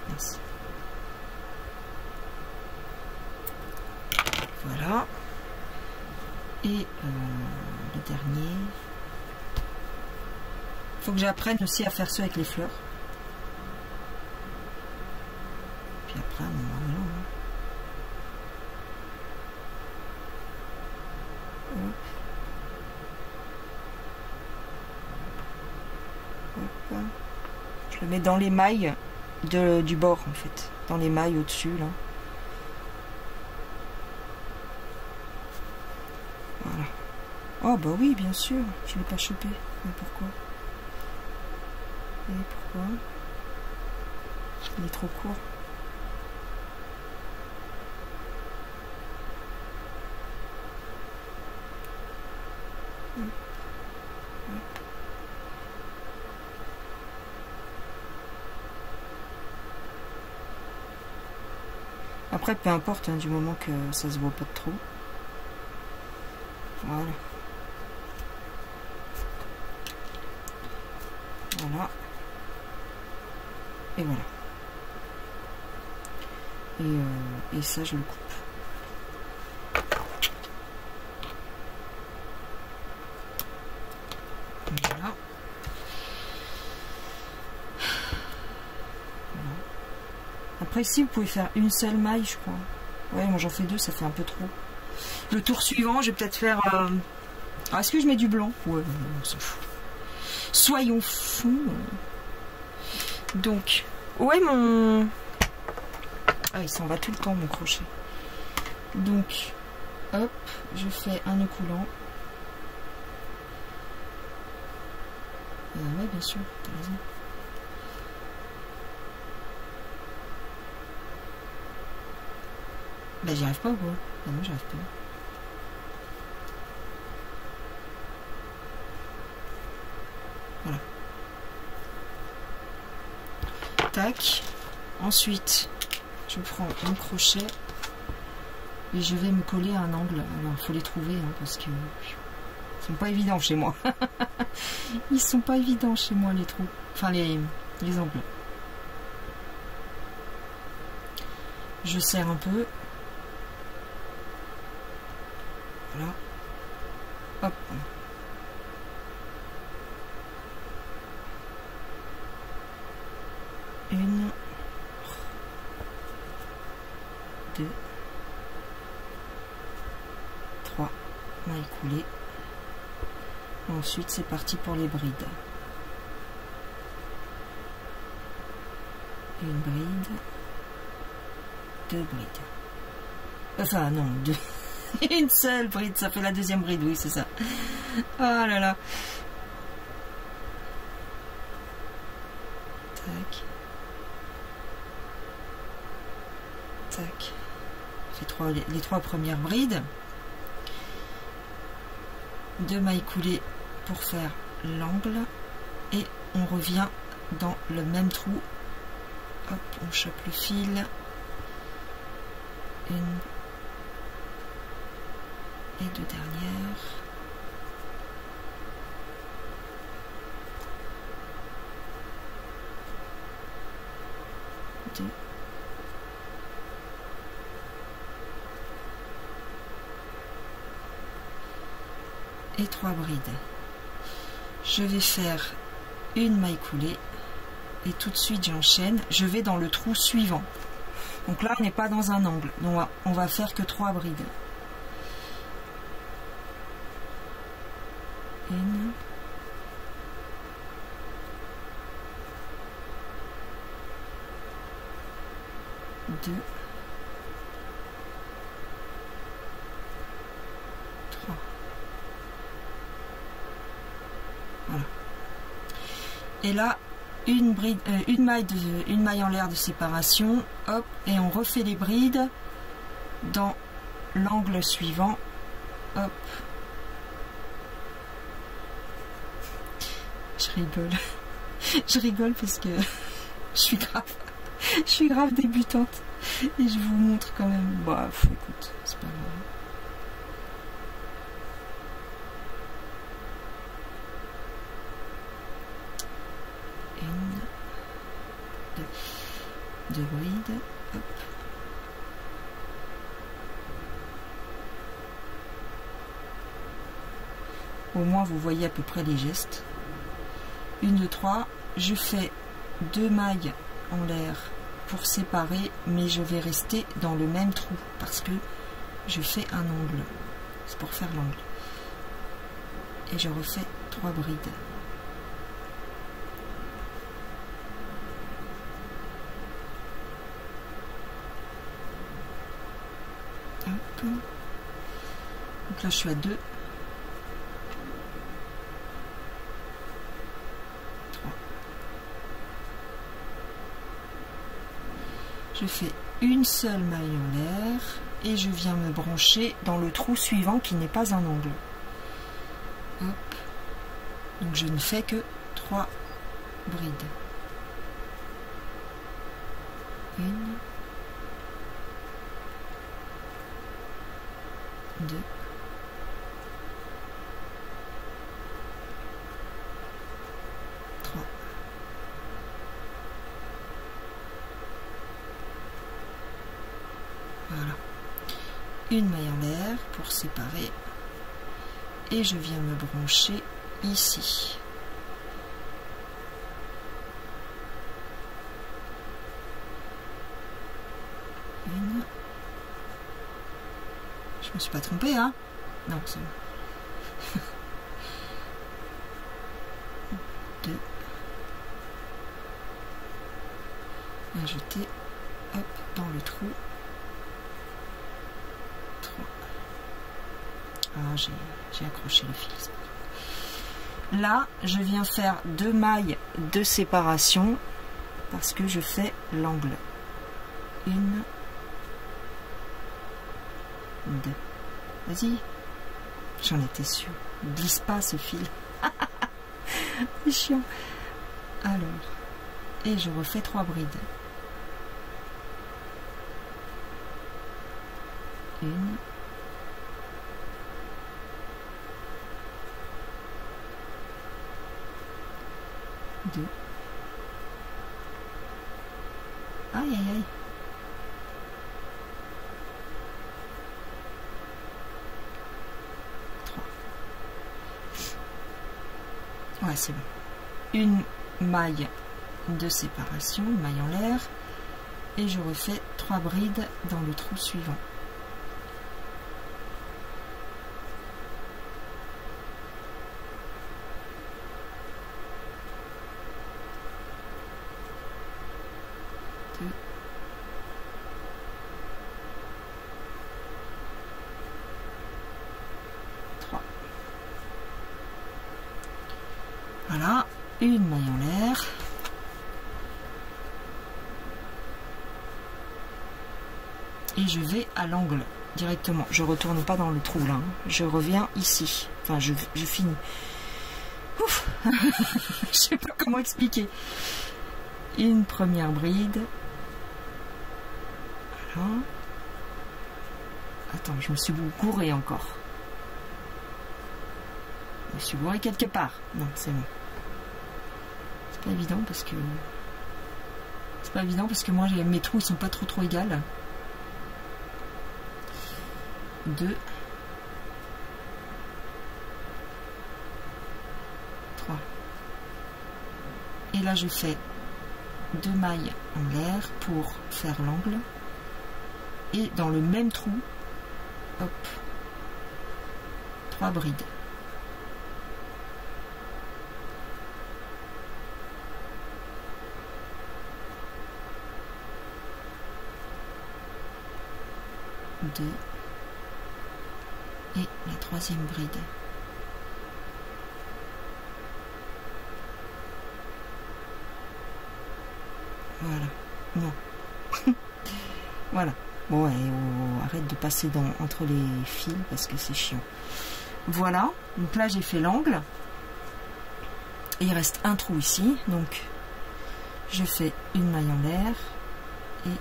Speaker 1: Merci. Voilà. Et le dernier. Il faut que j'apprenne aussi à faire ça avec les fleurs. Voilà. Je le mets dans les mailles du bord en fait, dans les mailles au-dessus là. Voilà. Oh bah oui, bien sûr, je l'ai pas chopé. Mais pourquoi? Et pourquoi? Il est trop court. Après, peu importe, hein, du moment que ça se voit pas de trop. Voilà. Voilà. Et voilà. Et ça, je le coupe. Voilà. Après ici vous pouvez faire une seule maille je crois. Ouais moi j'en fais deux, ça fait un peu trop. Le tour suivant je vais peut-être faire... Ah, est-ce que je mets du blanc? Ouais, on s'en fout. Soyons fous. Donc, ouais mon... Ah il s'en va tout le temps mon crochet. Donc, hop, je fais un nœud coulant. Ouais bien sûr, t'as raison. Bah j'y arrive pas ou quoi? Ah non j'y arrive pas. Voilà. Tac. Ensuite, je prends mon crochet et je vais me coller à un angle. Alors il faut les trouver hein, parce que ils sont pas évidents chez moi. Ils sont pas évidents chez moi les trous. Enfin les angles. Je serre un peu. Voilà. Hop. Une. Deux. Trois. Maille coulée. Ensuite, c'est parti pour les brides. Une bride. Deux brides. Enfin, non, deux. Une seule bride, ça fait la deuxième bride, oui, c'est ça. Oh là là. Tac. Tac. Les trois premières brides. Deux mailles coulées pour faire l'angle. Et on revient dans le même trou. Hop, on chope le fil. Une. Et deux dernières. Deux. Et trois brides. Je vais faire une maille coulée et tout de suite j'enchaîne. Je vais dans le trou suivant. Donc là on n'est pas dans un angle. Donc on va faire que trois brides. Une. Deux. Trois. Voilà. Et là, une bride, une maille en l'air de séparation. Hop, et on refait les brides dans l'angle suivant. Hop. Je rigole. Je rigole parce que je suis grave débutante et je vous montre quand même. Bah, écoute, c'est pas grave. Une, deux brides. Hop. Au moins vous voyez à peu près les gestes. Une, deux, trois. Je fais deux mailles en l'air pour séparer, mais je vais rester dans le même trou parce que je fais un angle. C'est pour faire l'angle. Et je refais trois brides. Donc là je suis à 2. 3. Je fais une seule maille en l'air et je viens me brancher dans le trou suivant qui n'est pas un angle. Hop. Donc je ne fais que 3 brides. 1, 2, 3. Voilà. Une maille en l'air pour séparer. Et je viens me brancher ici. Une. Je me suis pas trompée, hein? Non, c'est bon. 2. Ajouter, hop, dans le trou. 3. Ah, j'ai accroché le fil. Là, je viens faire 2 mailles de séparation parce que je fais l'angle. 1, 2. Vas-y. J'en étais sûre. Il glisse pas ce fil. C'est chiant. Alors, et je refais 3 brides. 1. 2. Aïe aïe aïe. 3. Ouais, c'est bon. Une maille de séparation, une maille en l'air, et je refais 3 brides dans le trou suivant. Voilà, une maille en l'air. Et je vais à l'angle directement. Je retourne pas dans le trou là. Hein. Je reviens ici. Enfin, je finis. Ouf. Je sais pas comment expliquer. Une première bride. Voilà. Attends, je me suis gourée encore. Je me suis gourée quelque part. Non, c'est bon. C'est pas évident parce que... C'est pas évident parce que moi, mes trous, ils sont pas trop égales. 2. 3. Et là, je fais 2 mailles en l'air pour faire l'angle. Et dans le même trou, hop, 3 brides. Et la 3e bride. Voilà. Non. Voilà. Bon, ouais, arrête de passer entre les fils parce que c'est chiant. Voilà. Donc là, j'ai fait l'angle. Et il reste un trou ici. Donc, je fais une maille en l'air et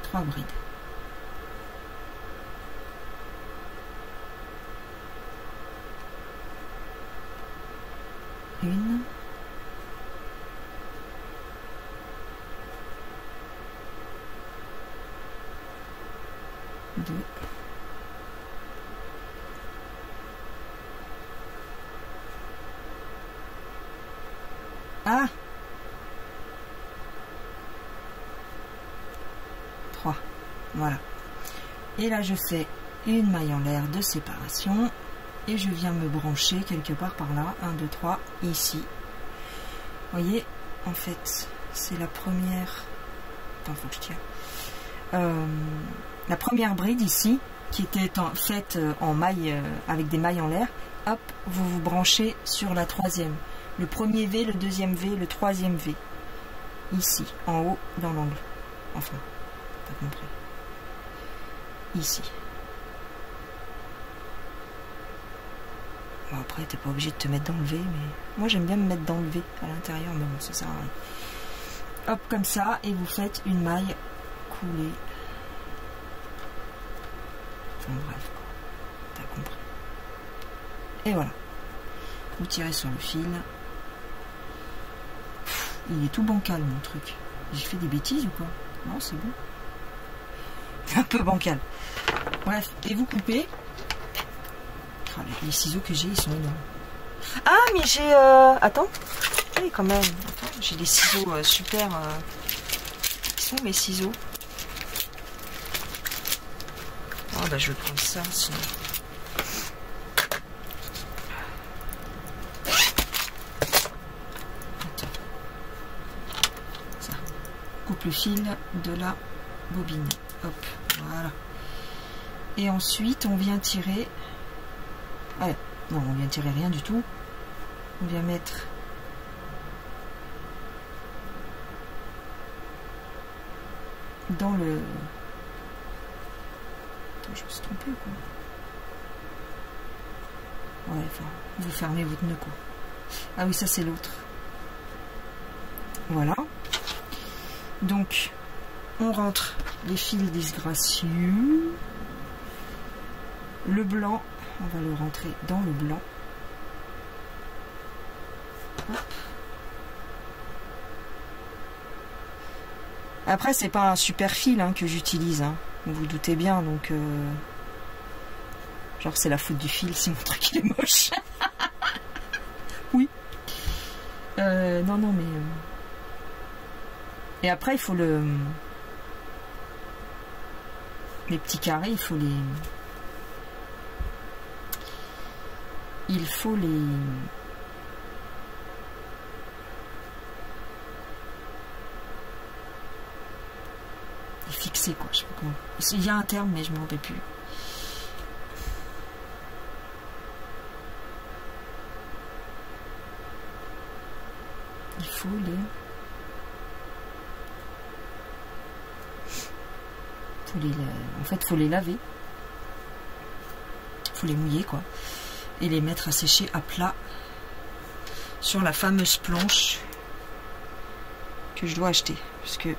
Speaker 1: 3 brides. 1, 2, 3. Voilà. Et là, je fais une maille en l'air de séparation. Et je viens me brancher quelque part par là. 1, 2, 3, ici. Vous voyez, en fait, c'est la première... Attends, faut que je tire. la première bride ici, qui était faite en maille, avec des mailles en l'air, hop, vous vous branchez sur la troisième. Le premier V, le deuxième V, le troisième V. Ici, en haut, dans l'angle. Enfin, t'as compris. Ici. Bon, après, t'es pas obligé de te mettre dans le V, mais moi j'aime bien me mettre dans le V à l'intérieur, mais bon, ça sert à rien. Hop, comme ça, et vous faites une maille coulée. Enfin bref, t'as compris. Et voilà. Vous tirez sur le fil. Il est tout bancal mon truc. J'ai fait des bêtises ou quoi? Non, c'est bon. Un peu bancal. Bref, et vous coupez. Oh, les ciseaux que j'ai, ils sont énormes. Ah, mais j'ai... Attends. Oui, quand même. Attends, j'ai des ciseaux super... Qui sont mes ciseaux? Oh, bah je vais prendre ça, sinon... Coupe le fil de la bobine. Hop, voilà. Et ensuite, on vient tirer... Ouais, non, on vient tirer rien du tout. On vient mettre... dans le... Attends, je me suis trompée ou quoi? Ouais, enfin, vous fermez votre nœud, quoi. Ah oui, ça c'est l'autre. Voilà. Donc, on rentre les fils disgracieux. Le blanc, on va le rentrer dans le blanc. Hop. Après, c'est pas un super fil hein, que j'utilise. Hein. Vous vous doutez bien, donc... Genre, c'est la faute du fil si mon truc il est moche. Oui. Non, non, mais... Et après, il faut le... Les petits carrés, il faut les... Il faut les... Les fixer, quoi. Je sais pas comment... Il y a un terme, mais je me rappelle plus. Il faut les... En fait, faut les laver. Faut les mouiller, quoi. Et les mettre à sécher à plat sur la fameuse planche que je dois acheter. Parce que...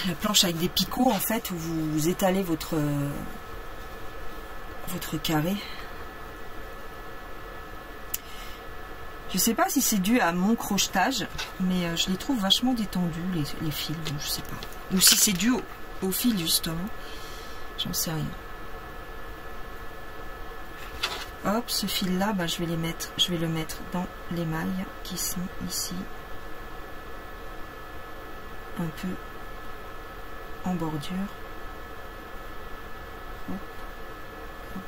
Speaker 1: La planche avec des picots, en fait, où vous étalez votre carré. Je sais pas si c'est dû à mon crochetage, mais je les trouve vachement détendus, les fils, donc je sais pas. Ou si c'est dû au fil, justement. J'en sais rien. Hop, ce fil-là, bah, je vais le mettre dans les mailles qui sont ici. Un peu en bordure. Hop, hop,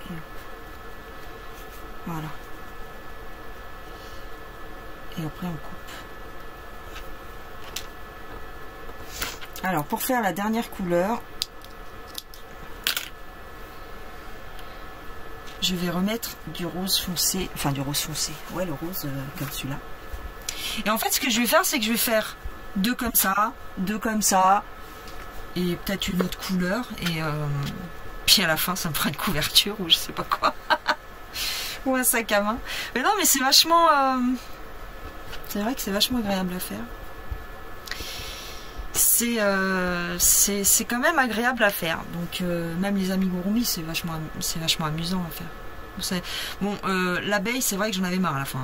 Speaker 1: et hop. Voilà. Et après on coupe. Alors pour faire la dernière couleur, je vais remettre du rose foncé, enfin du rose foncé, ouais le rose comme celui-là. Et en fait ce que je vais faire, c'est que je vais faire deux comme ça, et peut-être une autre couleur, et puis à la fin ça me fera une couverture ou je sais pas quoi. Ou un sac à main. Mais non mais c'est vachement... C'est vrai que c'est vachement agréable à faire. C'est quand même agréable à faire. Donc même les amigurumi, c'est vachement amusant à faire. Bon, l'abeille, c'est vrai que j'en avais marre à la fin.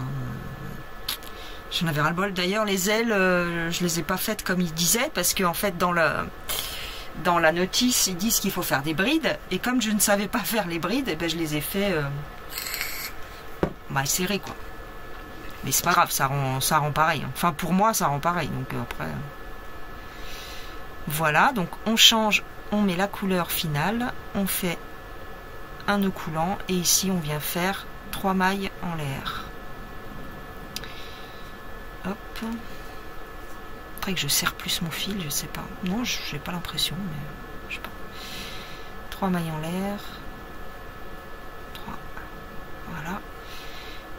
Speaker 1: J'en avais ras-le-bol. D'ailleurs, les ailes, je les ai pas faites comme ils disaient, parce qu'en fait, dans la notice, ils disent qu'il faut faire des brides. Et comme je ne savais pas faire les brides, eh ben, je les ai fait serrées, quoi. Mais c'est pas grave, ça rend pareil. Enfin, pour moi, ça rend pareil. Donc après... Voilà, donc on change, on met la couleur finale, on fait un nœud coulant, et ici, on vient faire 3 mailles en l'air. Hop. faudrait que je serre plus mon fil, je sais pas. Non, j'ai pas l'impression, mais je sais pas. 3 mailles en l'air. 3. Voilà.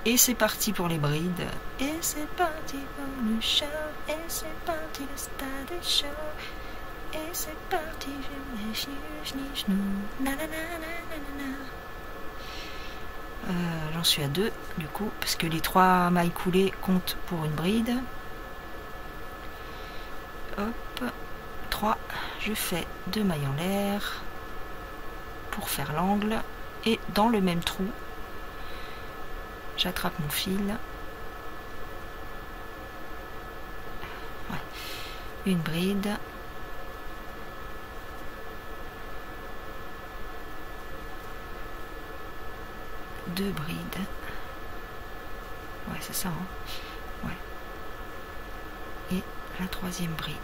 Speaker 1: Et c'est parti pour les brides. Et c'est parti pour le show. Et c'est parti le stade show. Et c'est parti. J'en suis à 2 du coup, parce que les 3 mailles coulées comptent pour une bride. Hop, 3. Je fais 2 mailles en l'air pour faire l'angle. Et dans le même trou, j'attrape mon fil. Ouais. Une bride. Deux brides. Ouais, c'est ça, hein. Ouais. Et la 3e bride.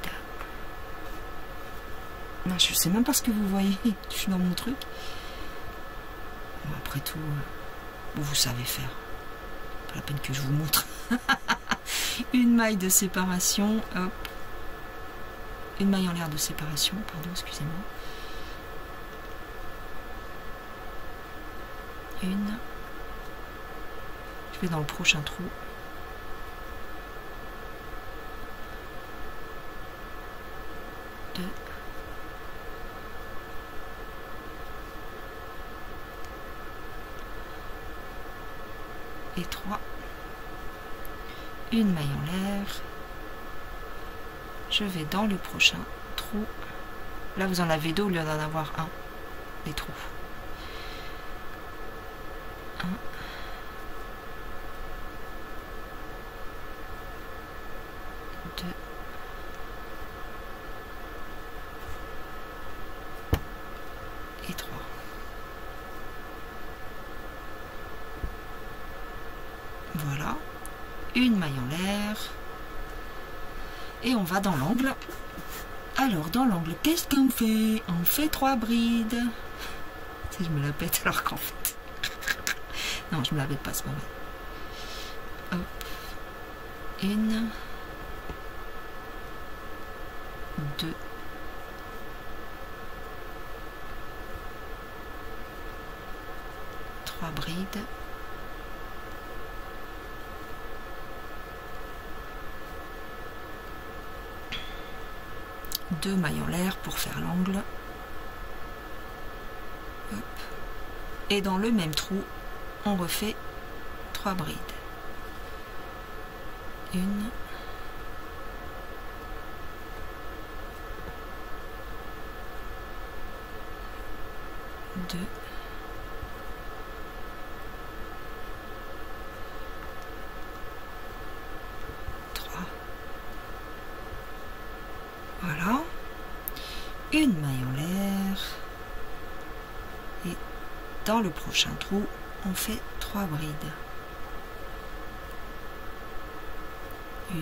Speaker 1: Non, je sais même pas ce que vous voyez. Je suis dans mon truc. Bon, après tout, bon, vous savez faire. Pas la peine que je vous montre. Une maille de séparation. Hop. Une maille en l'air de séparation. Pardon, excusez-moi. Une. Je vais dans le prochain trou. Deux. Et 3. Une maille en l'air. Je vais dans le prochain trou. Là, vous en avez 2 au lieu d'en avoir un. Les trous. 1. 2. Et 3. Voilà. Une maille en l'air. Et on va dans l'angle. Alors, dans l'angle, qu'est-ce qu'on fait? On fait 3 brides. Tu sais, je me la pète alors qu'en fait... Non, je me la pète pas, c'est pas vrai. Hop. Une. 2. 3 brides. Deux mailles en l'air pour faire l'angle. Et dans le même trou, on refait 3 brides. 1, 2, 3. Voilà. Une maille en l'air. Et dans le prochain trou, on fait 3 brides. 1,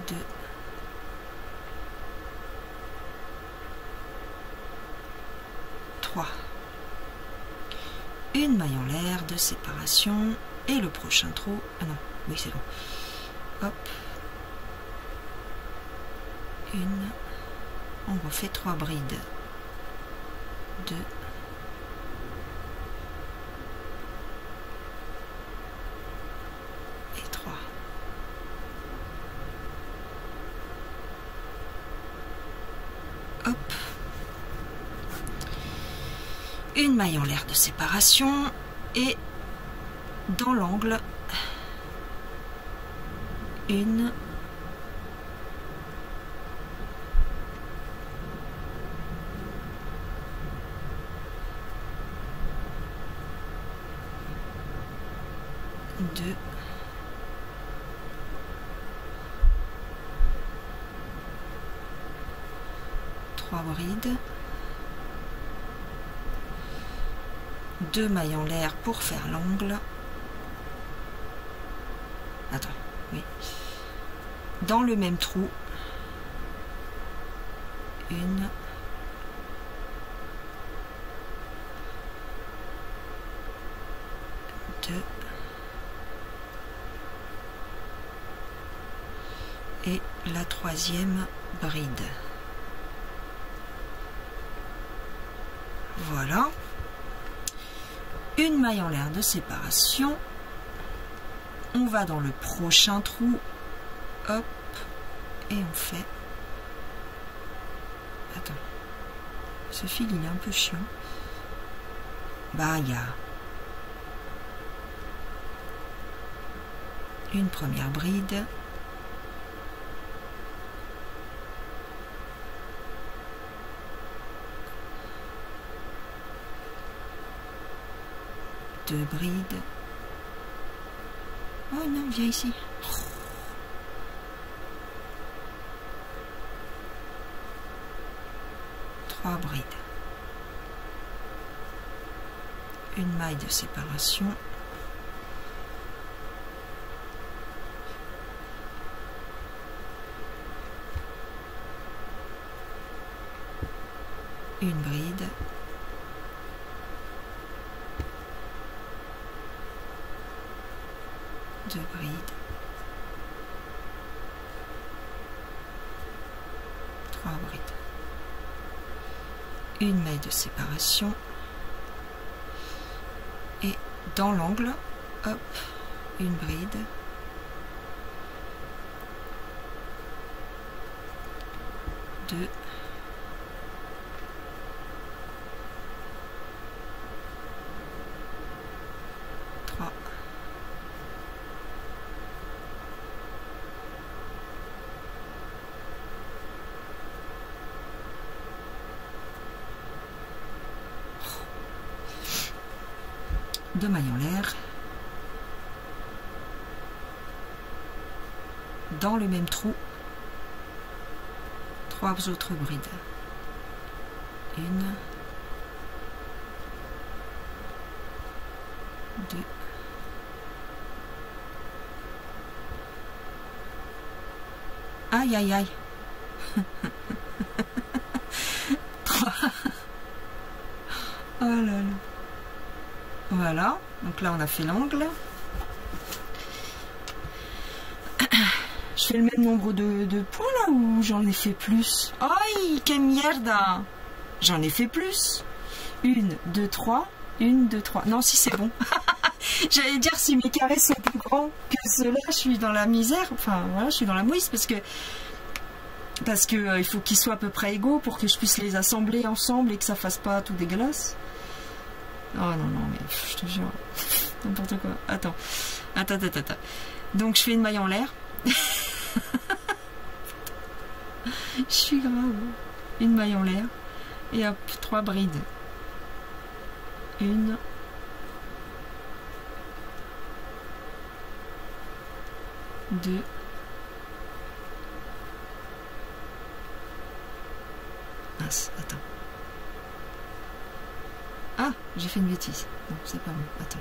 Speaker 1: 2, 3. Une maille en l'air de séparation et le prochain trou. Ah non, oui c'est bon. Hop. Une. On refait 3 brides. 2. Et 3. Hop. Une maille en l'air de séparation et dans l'angle, une, deux, trois brides, 2 mailles en l'air pour faire l'angle. Attends, oui. Dans le même trou, 1, 2, la troisième bride. Voilà. Une maille en l'air de séparation. On va dans le prochain trou. Hop. Et on fait... Attends. Ce fil, il est un peu chiant. Bah, il y a une première bride. Deux brides. Oh non, viens ici. Trois brides. Une maille de séparation. Une bride. Deux brides. Trois brides. Une maille de séparation. Et dans l'angle, hop, une bride. Deux. Trois. Deux mailles en l'air. Dans le même trou, trois autres brides. Une, deux, aïe aïe aïe. Trois. Oh là là. Voilà, donc là on a fait l'angle. Je fais le même nombre de points là ou j'en ai fait plus? Aïe, que merde! J'en ai fait plus. Une, deux, trois. Une, deux, trois. Non, si c'est bon. J'allais dire si mes carrés sont plus grands que ceux-là, je suis dans la misère. Enfin voilà, je suis dans la mouise parce que il faut qu'ils soient à peu près égaux pour que je puisse les assembler ensemble et que ça fasse pas tout dégueulasse. Oh non, non, mais je te jure. N'importe quoi. Attends. Donc je fais une maille en l'air. Je suis grave. Une maille en l'air. Et hop, trois brides. Une. Deux. Mince, attends. Ah, j'ai fait une bêtise. Non, c'est pas bon. Attends.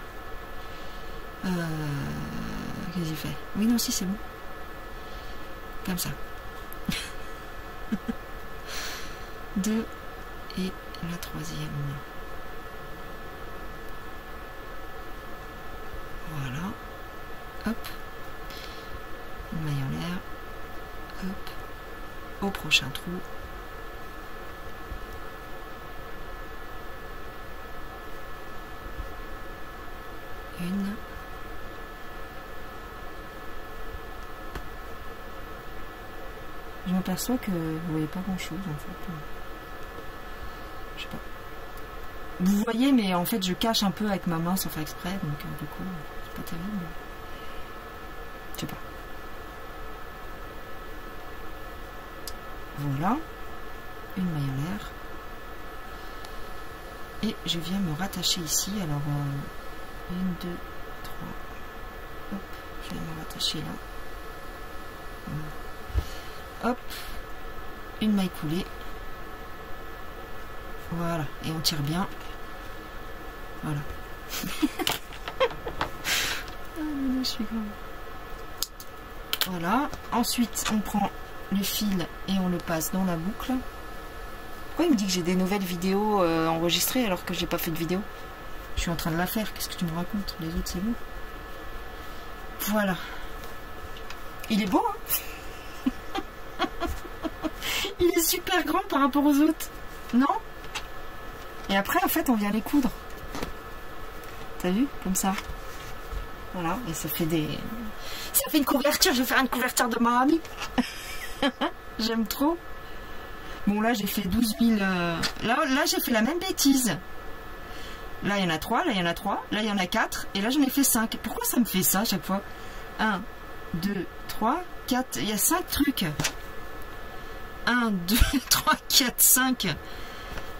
Speaker 1: Qu'est-ce que j'ai fait? Oui, non, si, c'est bon. Comme ça. Deux. Et la troisième. Voilà. Hop. Une maille en l'air. Hop. Au prochain trou. Une. Je m'aperçois que vous voyez pas grand chose en fait. Je sais pas. Vous voyez, mais en fait je cache un peu avec ma main sans faire exprès, donc du coup c'est pas terrible. Je sais pas. Voilà. Une maille en l'air. Et je viens me rattacher ici. Alors, une, deux, trois. Hop, je vais me rattacher là. Hop, une maille coulée. Voilà, et on tire bien. Voilà. Ah, je suis grave. Voilà. Ensuite, on prend le fil et on le passe dans la boucle. Pourquoi il me dit que j'ai des nouvelles vidéos enregistrées alors que j'ai pas fait de vidéo? Je suis en train de la faire. Qu'est-ce que tu me racontes? Les autres, c'est bon. Voilà. Il est beau, hein? Il est super grand par rapport aux autres. Non? Et après, en fait, on vient les coudre. T'as vu? Comme ça. Voilà. Et ça fait des... Ça fait une couverture. Je vais faire une couverture de ma amie. J'aime trop. Bon, là, j'ai fait 12 000... Là j'ai fait la même bêtise. Là, il y en a 3. Là, il y en a 3. Là, il y en a 4. Et là, j'en ai fait 5. Pourquoi ça me fait ça à chaque fois? 1, 2, 3, 4. Il y a 5 trucs. 1, 2, 3, 4, 5.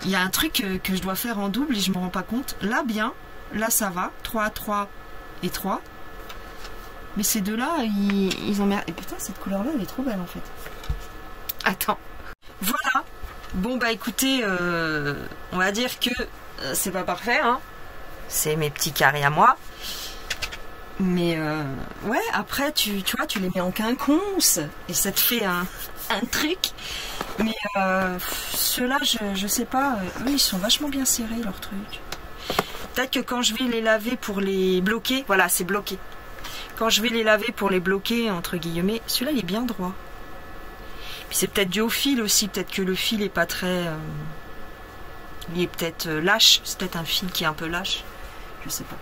Speaker 1: Il y a un truc que je dois faire en double et je me rends pas compte. Là, bien. Là, ça va. 3, 3 et 3. Mais ces deux-là, ils emmerdent. Et putain, cette couleur-là, elle est trop belle, en fait. Attends. Voilà. Bon, bah, écoutez, on va dire que c'est pas parfait, hein. C'est mes petits carrés à moi. Mais, ouais, après, tu vois, tu les mets en quinconce. Et ça te fait un truc. Mais, ceux-là, je sais pas. Eux, ils sont vachement bien serrés, leurs trucs. Peut-être que quand je vais les laver pour les bloquer, voilà, c'est bloqué. Quand je vais les laver pour les bloquer, entre guillemets, celui-là, il est bien droit. Puis c'est peut-être dû au fil aussi. Peut-être que le fil est pas très... il est peut-être lâche. C'est peut-être un fil qui est un peu lâche. Je sais pas.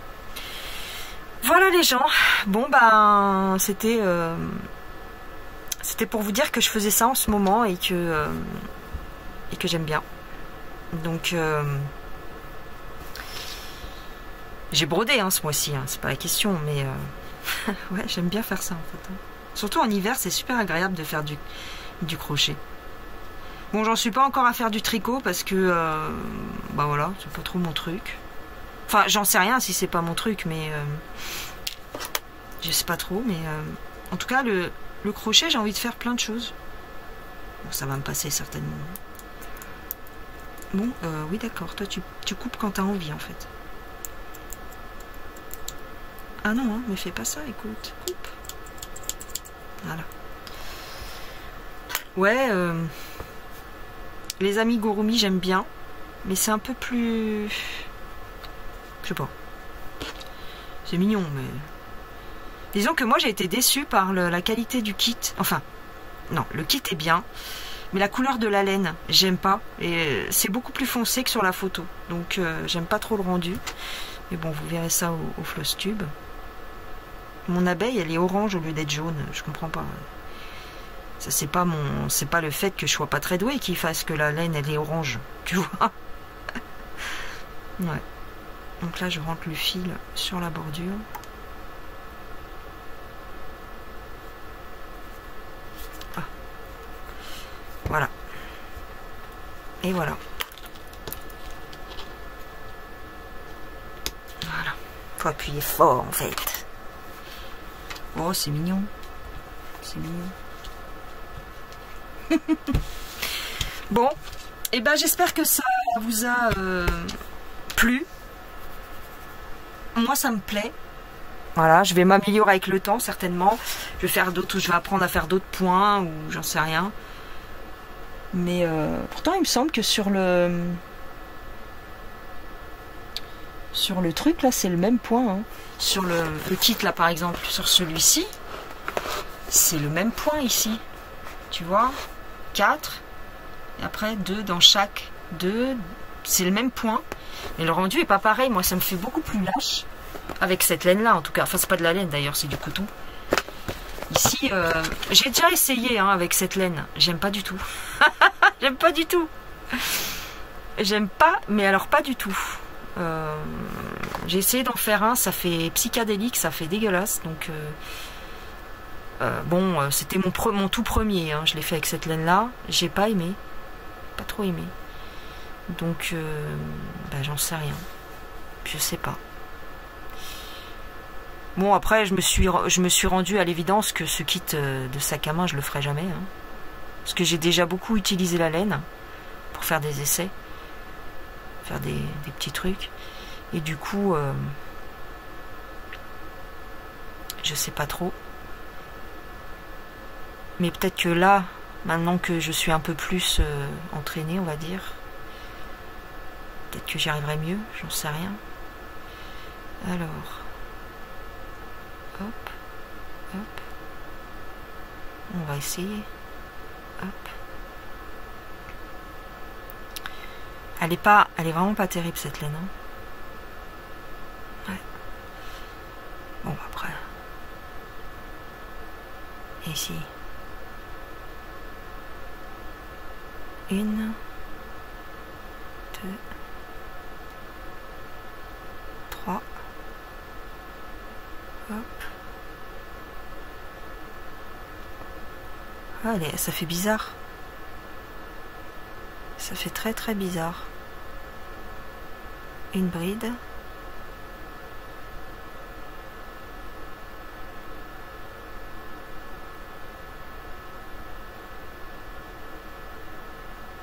Speaker 1: Voilà les gens. Bon, ben, c'était pour vous dire que je faisais ça en ce moment et que j'aime bien. Donc... j'ai brodé hein, ce mois-ci, hein, c'est pas la question, mais ouais, j'aime bien faire ça en fait. Hein. Surtout en hiver, c'est super agréable de faire du crochet. Bon, j'en suis pas encore à faire du tricot parce que, bah voilà, c'est pas trop mon truc. Enfin, j'en sais rien si c'est pas mon truc, mais je sais pas trop, mais en tout cas, le crochet, j'ai envie de faire plein de choses. Bon, ça va me passer certainement. Bon, oui d'accord, toi tu coupes quand t'as envie en fait. Ah non, hein, mais fais pas ça, écoute. Coupe. Voilà. Ouais, les amigurumi, j'aime bien. Mais c'est un peu plus... Je sais pas. C'est mignon, mais... Disons que moi, j'ai été déçue par la qualité du kit. Enfin, non, le kit est bien. Mais la couleur de la laine, j'aime pas. Et c'est beaucoup plus foncé que sur la photo. Donc, j'aime pas trop le rendu. Mais bon, vous verrez ça au floss tube. Mon abeille, elle est orange au lieu d'être jaune. Je comprends pas. Ça, c'est pas le fait que je sois pas très douée qui fasse que la laine, elle est orange. Tu vois? Ouais. Donc là, je rentre le fil sur la bordure. Ah. Voilà. Et voilà. Voilà. Faut appuyer fort, en fait. Oh, c'est mignon. C'est mignon. Bon, et ben j'espère que ça vous a plu. Moi, ça me plaît. Voilà, je vais m'améliorer avec le temps, certainement. Je vais faire d'autres, je vais apprendre à faire d'autres points, ou j'en sais rien. Mais pourtant, il me semble que sur le truc, là, c'est le même point. Hein. Sur le kit, là, par exemple, sur celui-ci, c'est le même point ici. Tu vois, 4. Et après, 2 dans chaque. 2, c'est le même point. Mais le rendu est pas pareil. Moi, ça me fait beaucoup plus lâche. Avec cette laine-là, en tout cas. Enfin, c'est pas de la laine, d'ailleurs, c'est du coton. Ici, j'ai déjà essayé hein, avec cette laine. J'aime pas du tout. J'aime pas du tout. J'aime pas, mais alors pas du tout. J'ai essayé d'en faire un, ça fait psychédélique, ça fait dégueulasse. Donc, bon, c'était mon tout premier. Hein, je l'ai fait avec cette laine-là. J'ai pas aimé. Pas trop aimé. Donc, bah, j'en sais rien. Je sais pas. Bon, après, je me suis rendu à l'évidence que ce kit de sac à main, je le ferai jamais. Hein, parce que j'ai déjà beaucoup utilisé la laine pour faire des essais. Faire des petits trucs. Et du coup, je sais pas trop. Mais peut-être que là, maintenant que je suis un peu plus entraînée, on va dire, peut-être que j'y arriverai mieux, j'en sais rien. Alors, hop, hop, on va essayer. Hop, Elle est vraiment pas terrible cette laine. Hein. Ouais. Bon, après. Et ici. 1, 2, 3. Hop. Allez, ça fait bizarre. Ça fait très très bizarre. Une bride.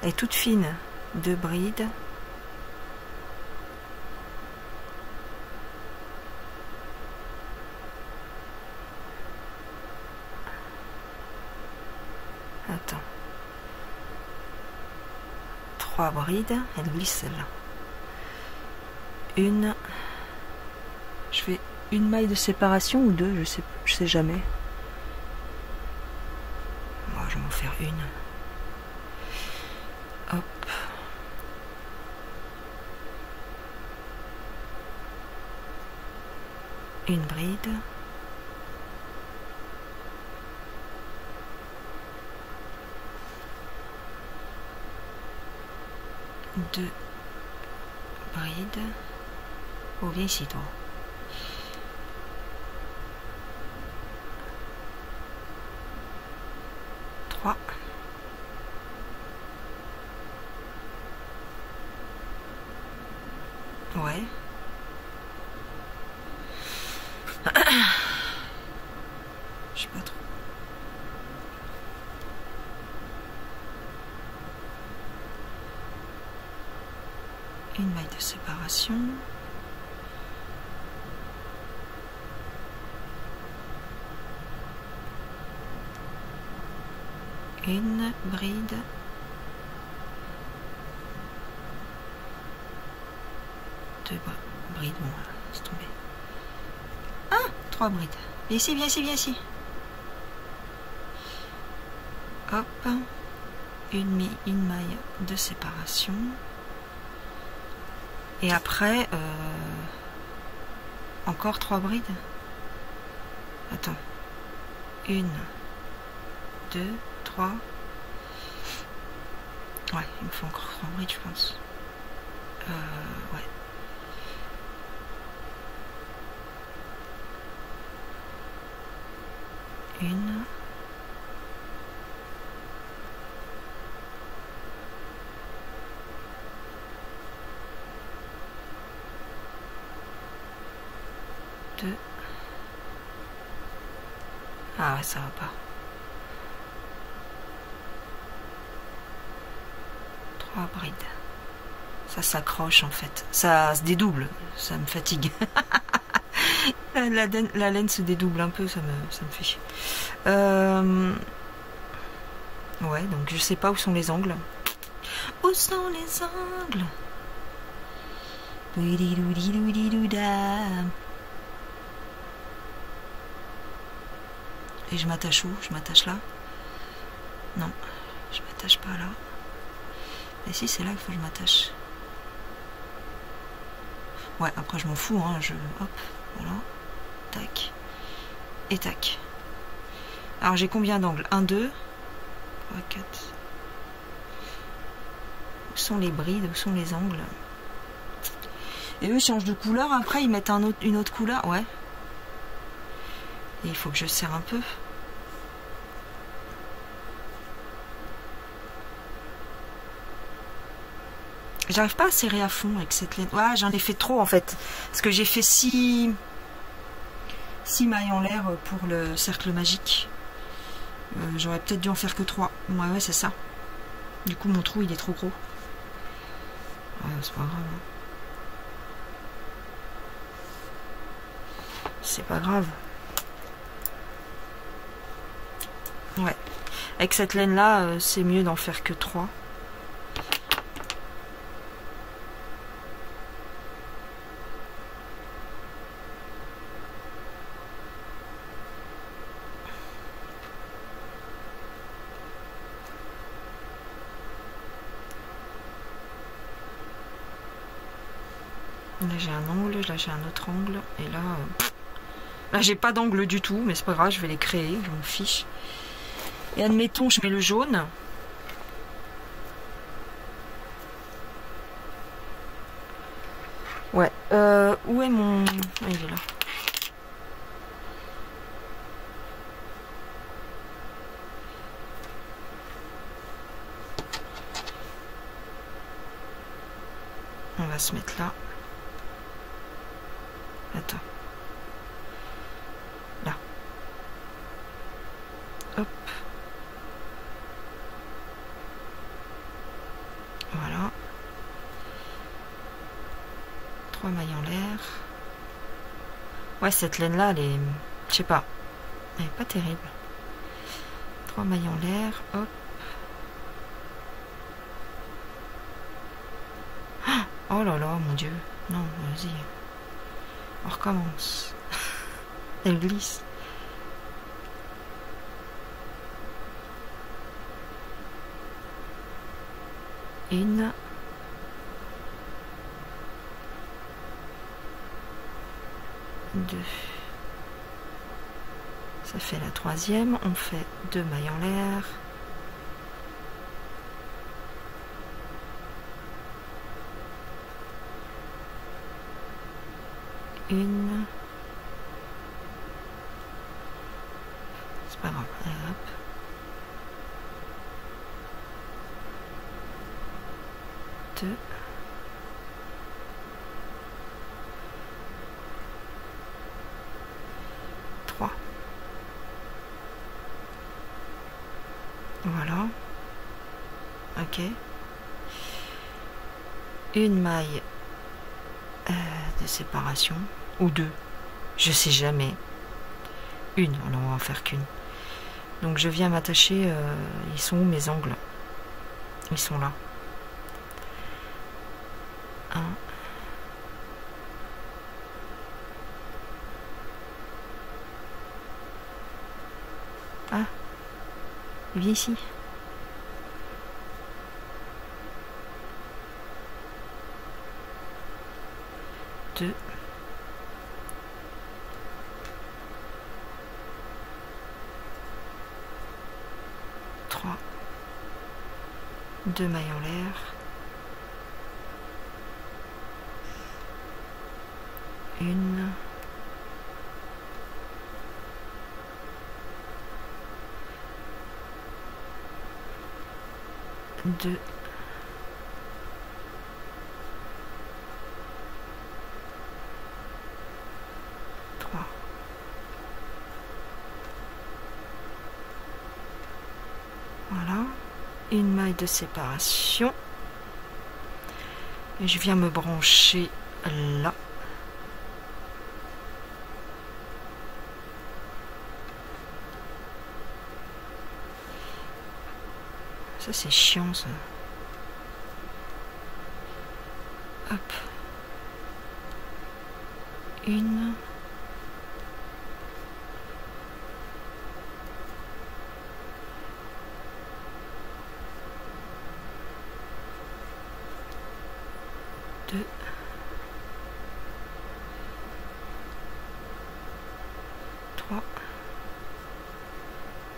Speaker 1: Elle est toute fine. 2 brides. Attends. 3 brides. Elle glisse celle-là. Une. Je fais une maille de séparation ou 2, je sais jamais. Moi, je vais m'en faire une. Hop. Une bride. Deux brides. Oh, viens ici, toi. Trois. Ouais. Je sais pas trop. Une maille de séparation. Une bride. Deux brides, bon, c'est tombé. Ah, 3 brides. Viens ici, viens ici, viens ici. Hop. Une maille de séparation. Et après, encore 3 brides. Attends. 1, 2, 3. Ouais, il me faut encore 3 brides, je pense. Ouais. Une. Deux. Ah ouais, ça va pas. 3 brides. Ça s'accroche en fait. Ça se dédouble. Ça me fatigue. La laine se dédouble un peu, ça me fait chier. Ouais, donc je sais pas où sont les angles. Où sont les angles? Et je m'attache où? Je m'attache là? Non, je m'attache pas là. Et si, c'est là qu'il faut que je m'attache. Ouais, après je m'en fous, hein, hop, voilà. Tac. Et tac. Alors j'ai combien d'angles? 1, 2, 3, 4. Où sont les brides? Où sont les angles? Et eux ils changent de couleur, après ils mettent une autre couleur. Ouais. Et il faut que je serre un peu. J'arrive pas à serrer à fond avec cette laine. Ouais, j'en ai fait trop en fait. Parce que j'ai fait 6 mailles en l'air pour le cercle magique. J'aurais peut-être dû en faire que 3. Ouais, c'est ça. Du coup, mon trou, il est trop gros. Ouais, c'est pas grave. Hein. C'est pas grave. Ouais. Avec cette laine-là, c'est mieux d'en faire que 3. Là j'ai un angle, là j'ai un autre angle, et là, là j'ai pas d'angle du tout, mais c'est pas grave, je vais les créer, je m'en fiche. Et admettons, je mets le jaune. Ouais, où est mon... Ah, il est là. On va se mettre là. Attends. Là. Hop. Voilà. 3 mailles en l'air. Ouais, cette laine là, elle est... Je sais pas. Elle est pas terrible. 3 mailles en l'air. Hop. Oh là là, mon Dieu. Non, vas-y. On recommence. Elle glisse. Une. Deux. Ça fait la troisième. On fait 2 mailles en l'air. Une. C'est pas grave. Allez, hop. 2. 3. Voilà. Ok. Une maille de séparation. Ou 2. Je sais jamais. Une. Alors on va en faire qu'une. Donc je viens m'attacher. Ils sont où mes angles? Ils sont là. 1. Ah, viens ici. 2. 3. 2 mailles en l'air. Une. 2. 3. Voilà. Une maille de séparation. Et je viens me brancher là. Ça c'est chiant ça. Hop. Une. Deux. 3.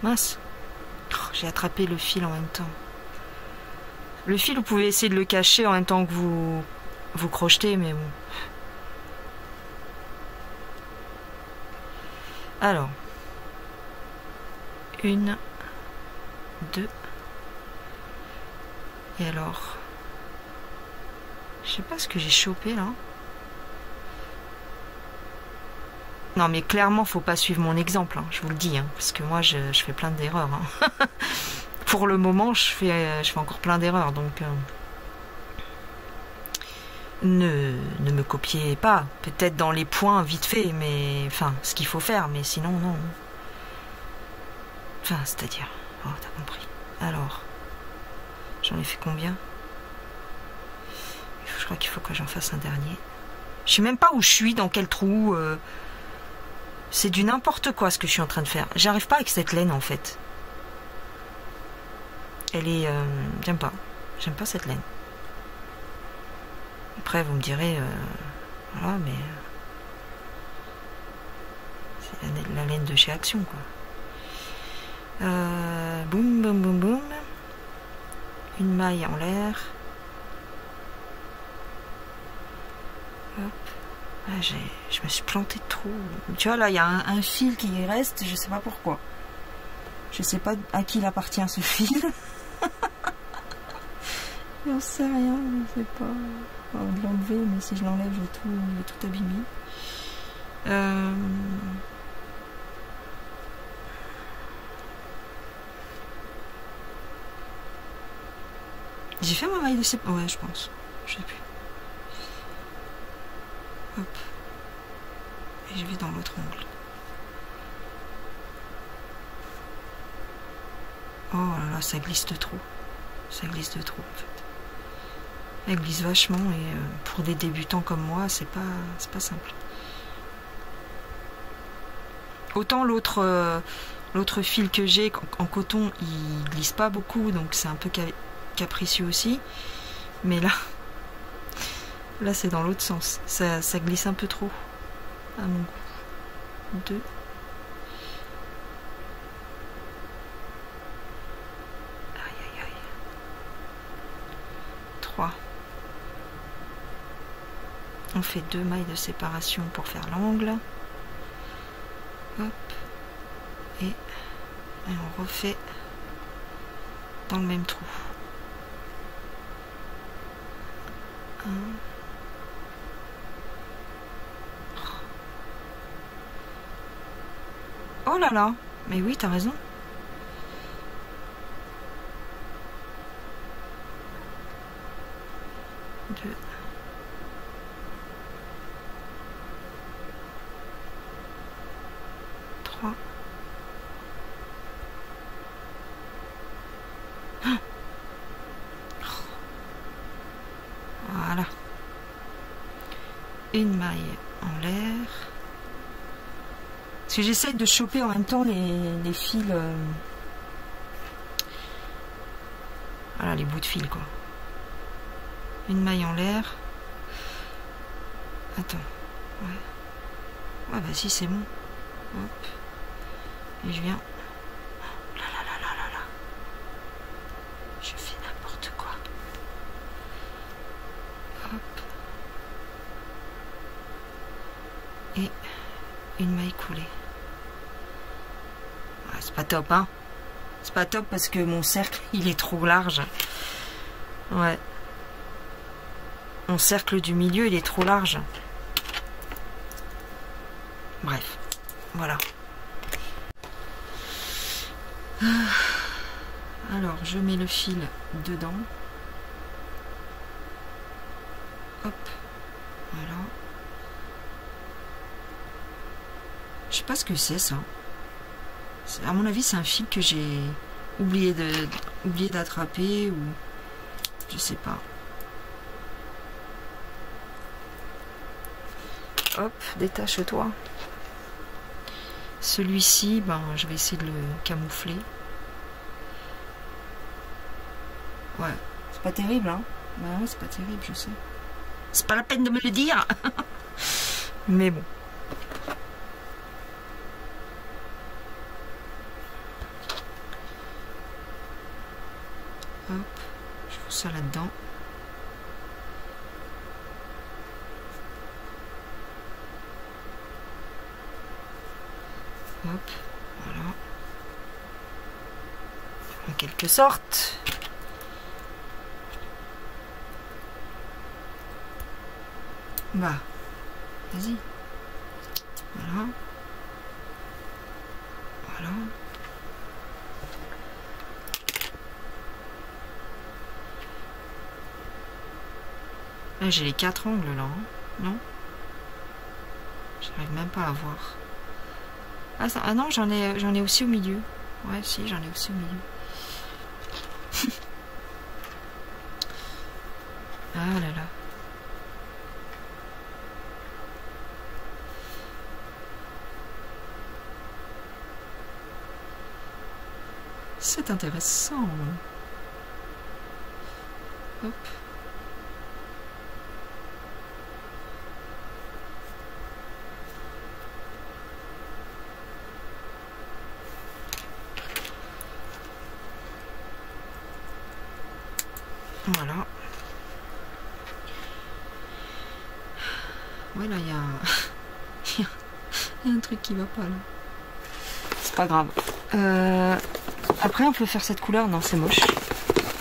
Speaker 1: Mince. J'ai attrapé le fil en même temps. Le fil, vous pouvez essayer de le cacher en même temps que vous crochetez, mais bon. Alors. 1, 2. Et alors. Je sais pas ce que j'ai chopé là. Non mais clairement faut pas suivre mon exemple, hein, je vous le dis, hein, parce que moi je fais plein d'erreurs. Hein. Pour le moment je fais encore plein d'erreurs, donc ne me copiez pas. Peut-être dans les points vite fait, mais enfin ce qu'il faut faire, mais sinon non. Enfin c'est-à-dire, oh t'as compris. Alors, j'en ai fait combien? Je crois qu'il faut que j'en fasse un dernier. Je sais même pas où je suis, dans quel trou. C'est du n'importe quoi ce que je suis en train de faire. J'arrive pas avec cette laine en fait. Elle est... J'aime pas. J'aime pas cette laine. Après vous me direz... Voilà, mais c'est la laine de chez Action, quoi. Boum, boum, boum, boum. Une maille en l'air. Hop. Ah, je me suis plantée de trop. Tu vois, là, il y a un fil qui reste, je sais pas pourquoi. Je sais pas à qui il appartient ce fil. J'en sais rien, je sais pas. On va l'enlever, mais si je l'enlève, je vais tout abîmer. J'ai fait ma maille de séparation. Ouais, je pense. Je sais plus. Hop. Et je vais dans l'autre ongle. Oh là là, ça glisse de trop. Ça glisse de trop, en fait. Elle glisse vachement et pour des débutants comme moi, c'est pas simple. Autant l'autre fil que j'ai en coton, il glisse pas beaucoup, donc c'est un peu capricieux aussi. Mais là c'est dans l'autre sens. Ça glisse un peu trop à mon goût. 2. Aïe aïe aïe. 3. On fait 2 mailles de séparation pour faire l'angle. Hop. Et on refait dans le même trou. 1. Oh là là. Mais oui, t'as raison. 2. 3. Voilà. Une maille en l'air. Parce que j'essaie de choper en même temps les fils. Voilà, les bouts de fil, quoi. Une maille en l'air. Attends. Ouais. Ouais, vas-y, c'est bon. Hop. Et je viens. Oh là là là là là là. Je fais n'importe quoi. Hop. Et une maille coulée. Ouais, c'est pas top, hein. C'est pas top parce que mon cercle, il est trop large. Ouais. Mon cercle du milieu, il est trop large. Bref. Voilà. Alors, je mets le fil dedans. Hop. Voilà. Je sais pas ce que c'est, ça. À mon avis, c'est un fil que j'ai oublié d'attraper ou... Je sais pas. Hop, détache-toi. Celui-ci, ben, je vais essayer de le camoufler. Ouais, c'est pas terrible, hein. Ben ouais, c'est pas terrible, je sais. C'est pas la peine de me le dire. Mais bon. Hop, je fous ça là-dedans. Hop, voilà. En quelque sorte. Bah, vas-y. Voilà. Voilà. Là, j'ai les 4 angles, là. Hein. Non? J'arrive même pas à voir. Ah non, j'en ai aussi au milieu. Ouais, si, j'en ai aussi au milieu. Ah là là. C'est intéressant. Hop. Voilà. Ouais, là, il y a un truc qui va pas, là. C'est pas grave. Après, on peut faire cette couleur. Non, c'est moche.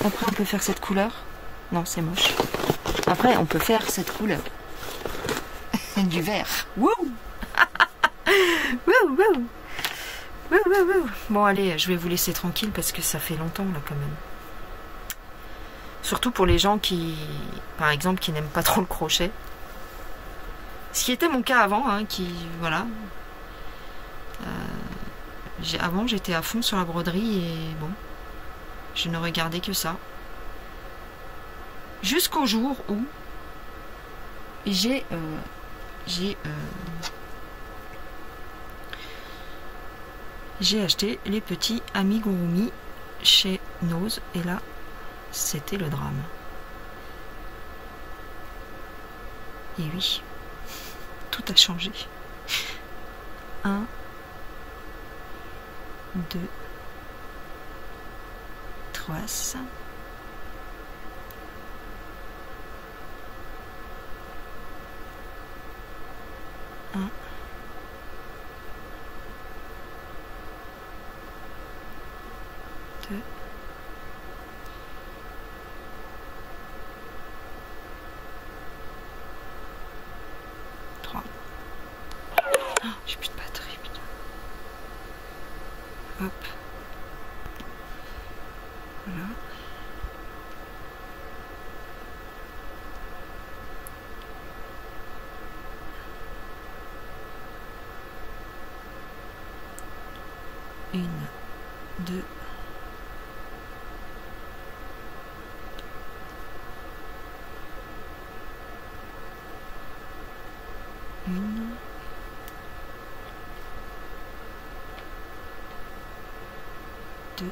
Speaker 1: Après, on peut faire cette couleur. Non, c'est moche. Après, on peut faire cette couleur. Du vert. Wouh. Wouh, wouh. Wouh, wouh, wouh. Bon, allez, je vais vous laisser tranquille parce que ça fait longtemps, là, quand même. Surtout pour les gens qui, par exemple, qui n'aiment pas trop le crochet. Ce qui était mon cas avant, hein, voilà. Avant, j'étais à fond sur la broderie et bon, je ne regardais que ça. Jusqu'au jour où j'ai acheté les petits amigurumi chez Nose et là, c'était le drame. Et oui, tout a changé. 1, 2, 3, 1, 2, 3. Oh, j'ai plus de batterie, putain. Hop. Voilà. Une, deux, une, deux,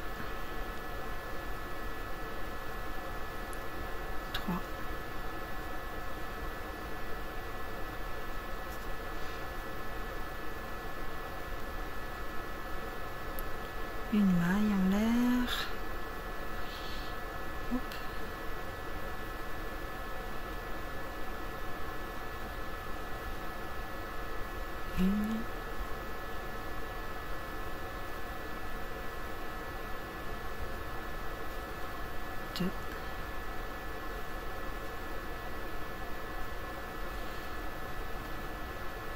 Speaker 1: trois, une maille en l'air. Hop. Une, deux,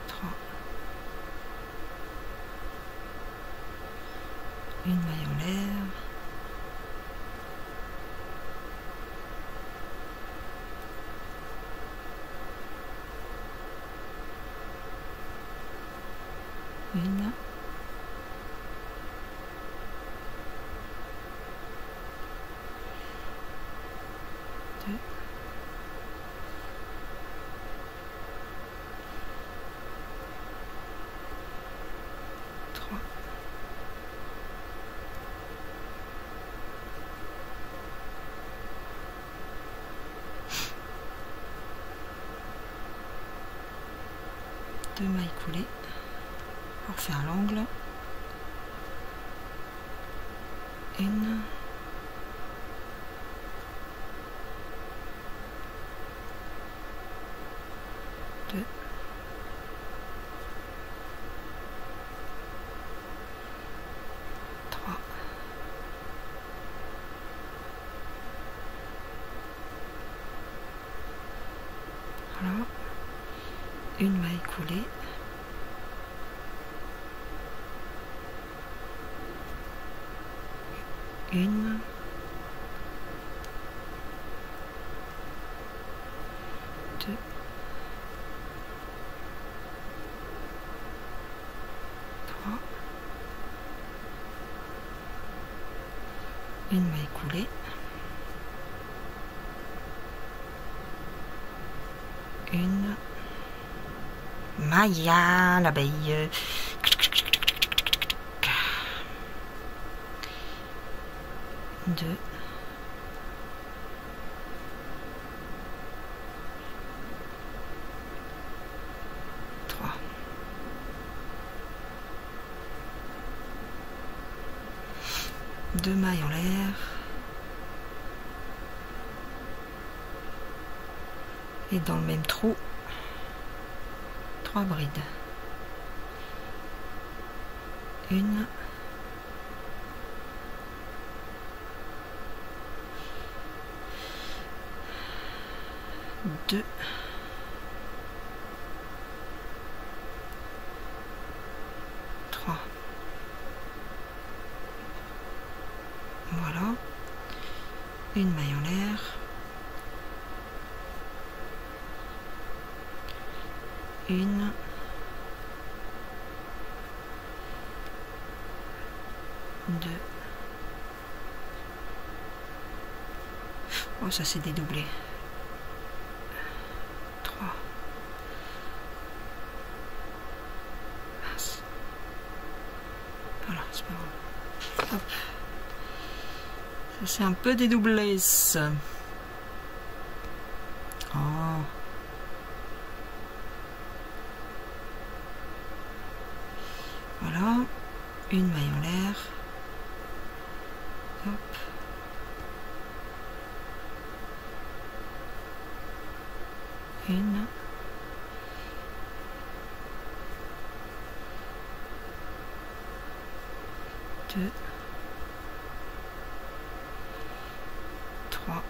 Speaker 1: trois, une maille en l'air. Une, deux, trois, deux mailles coulées pour faire l'angle. Une, deux, trois, voilà, une maille coulée. Une, deux, trois, une maille coulée, une Maya l'abeille, deux, trois, deux mailles en l'air, Et dans le même trou, 3 brides. 1, 2, 3. Voilà. Une maille en l'air. Une. 2. Oh, ça s'est dédoublé. 3. Mince. Voilà, c'est pas grave. Hop. Ça s'est un peu dédoublé, ça. Oh. Voilà. Une maille en l'air. Hop. Une. 2. 3.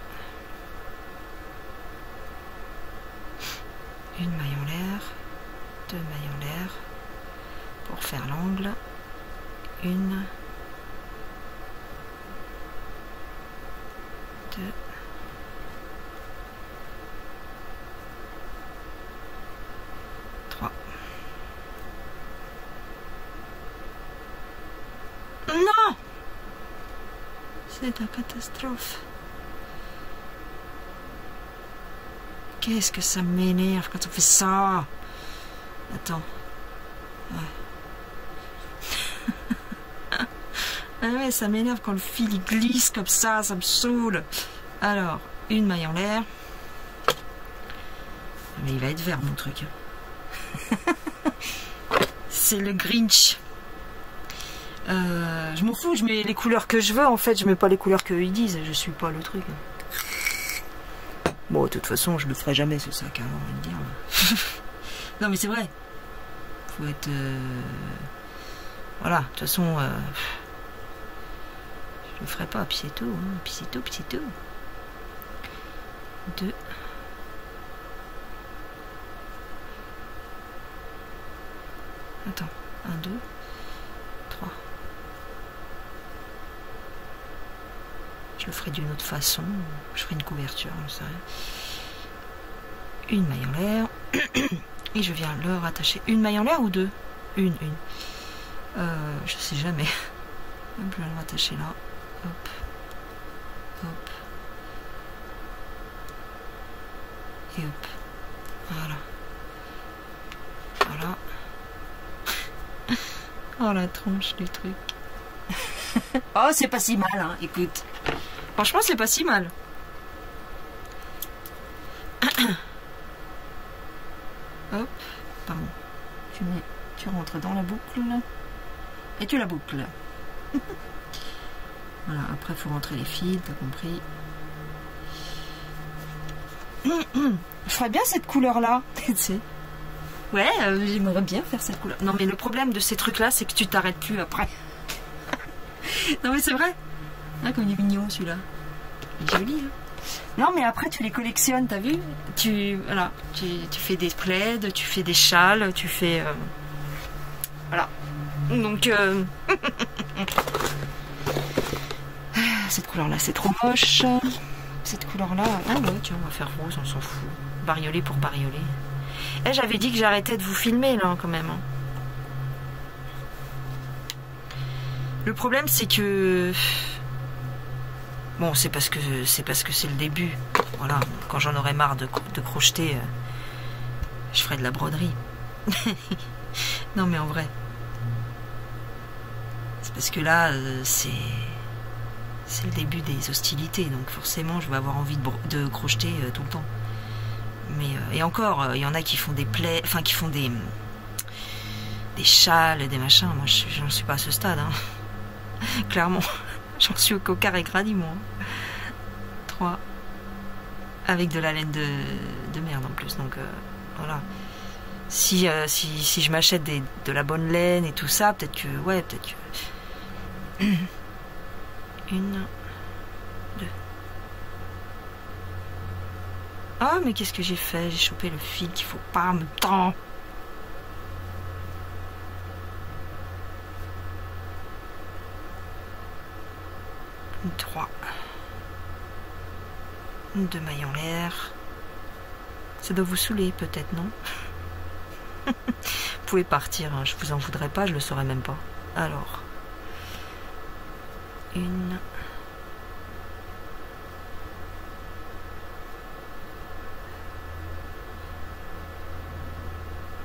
Speaker 1: Une maille en l'air. 2 mailles en l'air. Pour faire l'angle. 1. 2. 3. Non! C'est la catastrophe. Qu'est-ce que ça m'énerve quand on fait ça? Attends. Ouais. Ah ouais, ça m'énerve quand le fil il glisse comme ça me saoule. Alors, une maille en l'air. Mais il va être vert mon truc. C'est le Grinch. Je m'en fous, je mets les couleurs que je veux en fait, je mets pas les couleurs qu'eux ils disent, je suis pas le truc. Bon, de toute façon, je le ferai jamais ce sac, hein, on va le dire. Non mais c'est vrai. Faut être... Voilà, de toute façon... Je le ferai pas, puis c'est tout, hein, puis c'est tout, puis c'est tout. 2. Attends, 1, 2, 3. Je le ferai d'une autre façon, je ferai une couverture, je sais rien. Une maille en l'air, et je viens le rattacher. Une maille en l'air ou 2? Une. Je sais jamais. Hop, je vais le rattacher là. Hop. Hop. Et hop. Voilà. Voilà. Oh la tronche du truc. Oh, c'est pas si mal, hein, écoute. Franchement, c'est pas si mal. Hop. Pardon. Tu rentres dans la boucle, là. Et tu la boucles. Voilà, après, il faut rentrer les fils, t'as compris. Je ferais bien cette couleur-là, tu sais. Ouais, j'aimerais bien faire cette couleur. Non, mais le problème de ces trucs-là, c'est que tu t'arrêtes plus après. Non, mais c'est vrai. Ah, comme il est mignon, celui-là. Il est joli, hein. Non, mais après, tu les collectionnes, t'as vu? Voilà, tu fais des plaids, tu fais des châles, tu fais... Voilà. Donc... Cette couleur-là, c'est trop moche. Cette couleur-là... Ah ouais, tiens, on va faire rose, on s'en fout. Bariolé pour bariolé. Eh, j'avais dit que j'arrêtais de vous filmer, là, quand même. Hein. Le problème, c'est que... Bon, c'est parce que c'est le début. Voilà, quand j'en aurai marre de crocheter, je ferai de la broderie. Non, mais en vrai. C'est parce que là, c'est le début des hostilités, donc forcément, je vais avoir envie de crocheter tout le temps. Mais et encore, il y en a qui font des plaies, enfin qui font des châles, des machins. Moi, j'en suis pas à ce stade. Hein. Clairement, j'en suis au cocard et gradis, moi. 3. avec de la laine de merde en plus. Donc voilà. Si je m'achète de la bonne laine et tout ça, peut-être que... Ouais, peut-être que... 1, 2. Ah, mais qu'est-ce que j'ai fait? J'ai chopé le fil qu'il faut pas en même temps. 3. 2 mailles en l'air. Ça doit vous saouler, peut-être, non? Vous pouvez partir, hein, je vous en voudrais pas, je le saurais même pas. Alors, 1,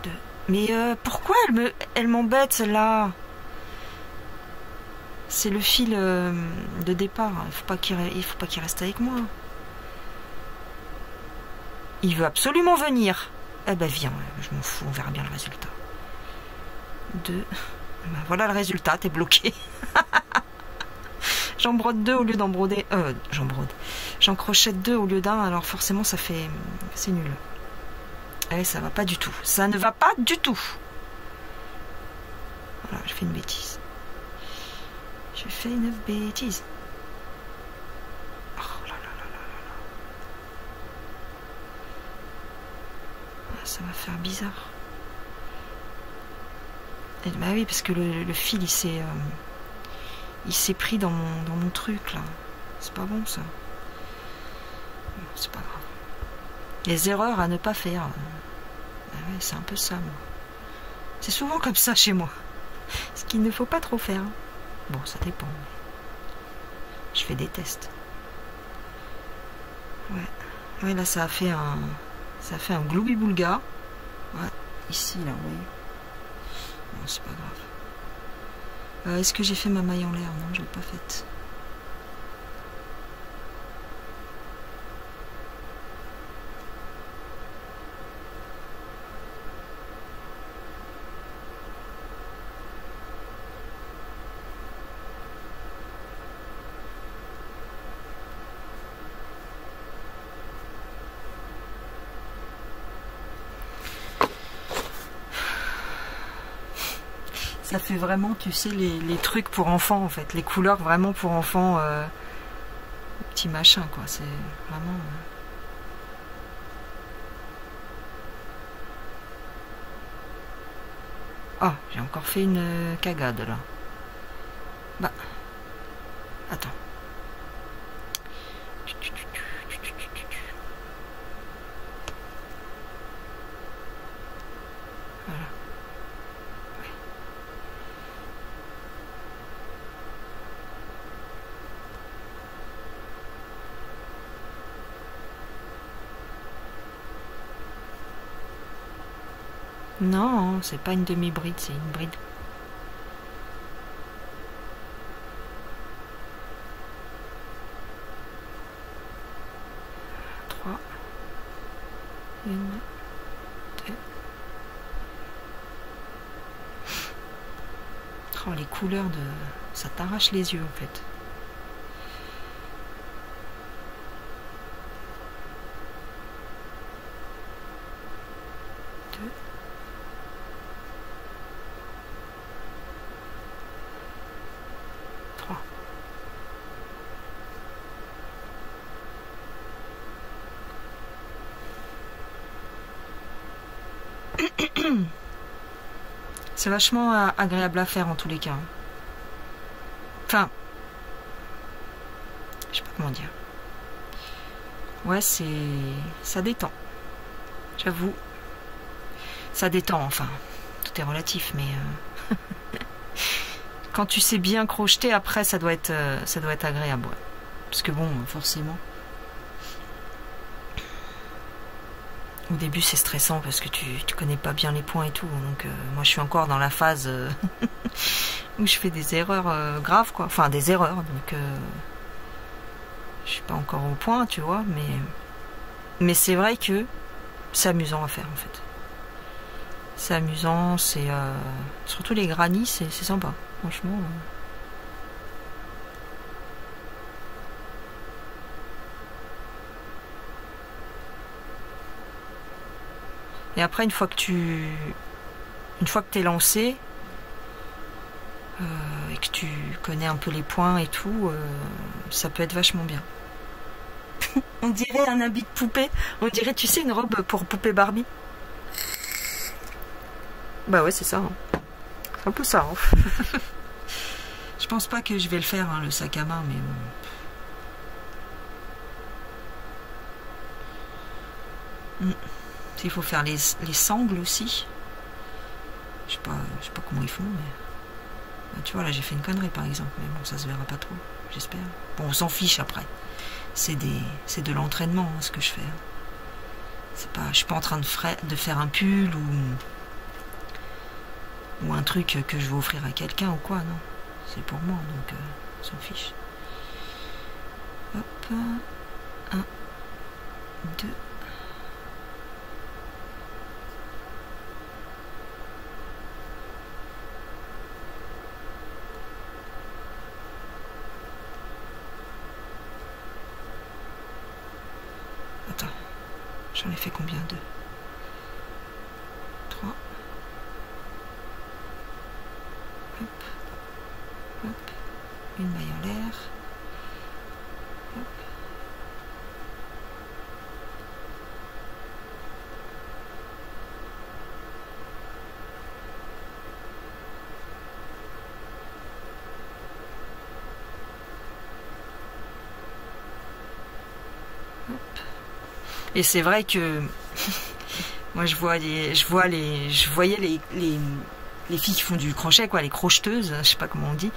Speaker 1: 2. Mais pourquoi elle m'embête celle-là? C'est le fil de départ. Il faut pas qu'il reste avec moi. Il veut absolument venir. Eh ben viens, je m'en fous, on verra bien le résultat. 2. Ben voilà le résultat, t'es bloqué. J'en brode 2 au lieu d'en broder. J'en crochette 2 au lieu d'un, alors forcément ça fait. C'est nul. Eh, ça va pas du tout. Ça ne va pas du tout. Voilà, je fais une bêtise. J'ai fait une bêtise. Oh là là là là là. Ah, ça va faire bizarre. Et, bah oui, parce que le fil, il s'est pris dans mon truc, là. C'est pas bon, ça. Bon, c'est pas grave. Les erreurs à ne pas faire. Bah ouais, c'est un peu ça, moi. C'est souvent comme ça chez moi. Ce qu'il ne faut pas trop faire. Bon, ça dépend. Je fais des tests. Ouais. Ouais, là, ça a fait un gloubi-boulga. Ouais, ici, là, oui. Bon, c'est pas grave. Est-ce que j'ai fait ma maille en l'air? Non, je l'ai pas faite. Ça fait vraiment, tu sais, les trucs pour enfants, en fait. Les couleurs vraiment pour enfants. Petit machin, quoi. C'est vraiment... Oh, j'ai encore fait une cagade, là. Bah. Attends. Voilà. Non, c'est pas une demi-bride, c'est une bride. Trois. 1, 2. Oh, les couleurs de... Ça t'arrache les yeux, en fait. C'est vachement agréable à faire en tous les cas. Enfin, je sais pas comment dire. Ouais, ça détend. J'avoue. Ça détend, enfin. Tout est relatif, mais... Quand tu sais bien crocheter, après, ça doit être agréable, ouais. Parce que bon, forcément... Au début, c'est stressant parce que tu connais pas bien les points et tout. Donc, moi, je suis encore dans la phase où je fais des erreurs graves, quoi. Enfin, des erreurs. Donc, je suis pas encore au point, tu vois. Mais c'est vrai que c'est amusant à faire, en fait. C'est amusant. C'est surtout les granits, c'est sympa. Franchement. Et après, une fois que t'es lancé, et que tu connais un peu les points et tout, ça peut être vachement bien. On dirait un habit de poupée. On dirait, tu sais, une robe pour poupée Barbie. Bah ouais, c'est ça. Hein. C'est un peu ça. Hein. Je pense pas que je vais le faire, hein, le sac à main, mais bon. Il faut faire les sangles aussi. Je sais pas comment ils font, mais... Bah, tu vois, là, j'ai fait une connerie, par exemple. Mais bon, ça se verra pas trop, j'espère. Bon, on s'en fiche, après. C'est de l'entraînement, hein, ce que je fais. Je suis pas en train de faire un pull ou un truc que je vais offrir à quelqu'un ou quoi, non. C'est pour moi, donc on s'en fiche. Hop. 1, 2. Attends, j'en ai fait combien? 2, 3. Hop, hop, une maille en l'air. Hop. Et c'est vrai que moi je voyais les filles qui font du crochet, quoi, les crocheteuses, je sais pas comment on dit,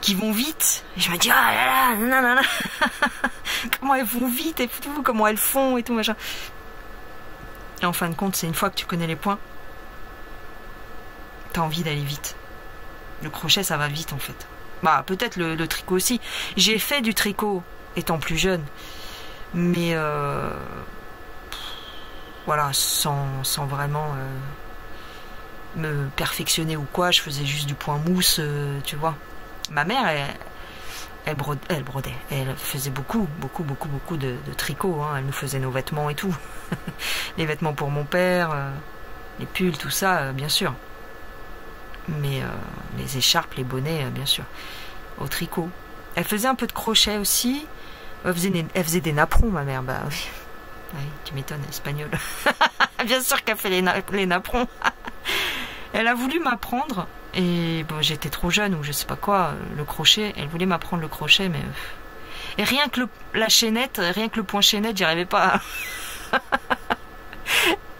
Speaker 1: qui vont vite. Et je me dis, ah là là, nanana, comment elles vont vite et tout, comment elles font et tout, machin. Et en fin de compte, c'est une fois que tu connais les points, t'as envie d'aller vite. Le crochet, ça va vite en fait. Bah, peut-être le tricot aussi. J'ai fait du tricot étant plus jeune. Mais voilà, sans vraiment me perfectionner ou quoi, je faisais juste du point mousse, tu vois. Ma mère, elle brodait, elle faisait beaucoup de tricot, hein. Elle nous faisait nos vêtements et tout. Les vêtements pour mon père, les pulls, tout ça, bien sûr. Mais les écharpes, les bonnets, bien sûr, au tricot. Elle faisait un peu de crochet aussi. Elle faisait des napperons, ma mère. Bah oui. Oui, tu m'étonnes, espagnole. Bien sûr qu'elle fait les napperons. Elle a voulu m'apprendre. Et bon, j'étais trop jeune ou je sais pas quoi, le crochet. Elle voulait m'apprendre le crochet, mais... Et rien que la chaînette, rien que le point chaînette, j'y arrivais pas.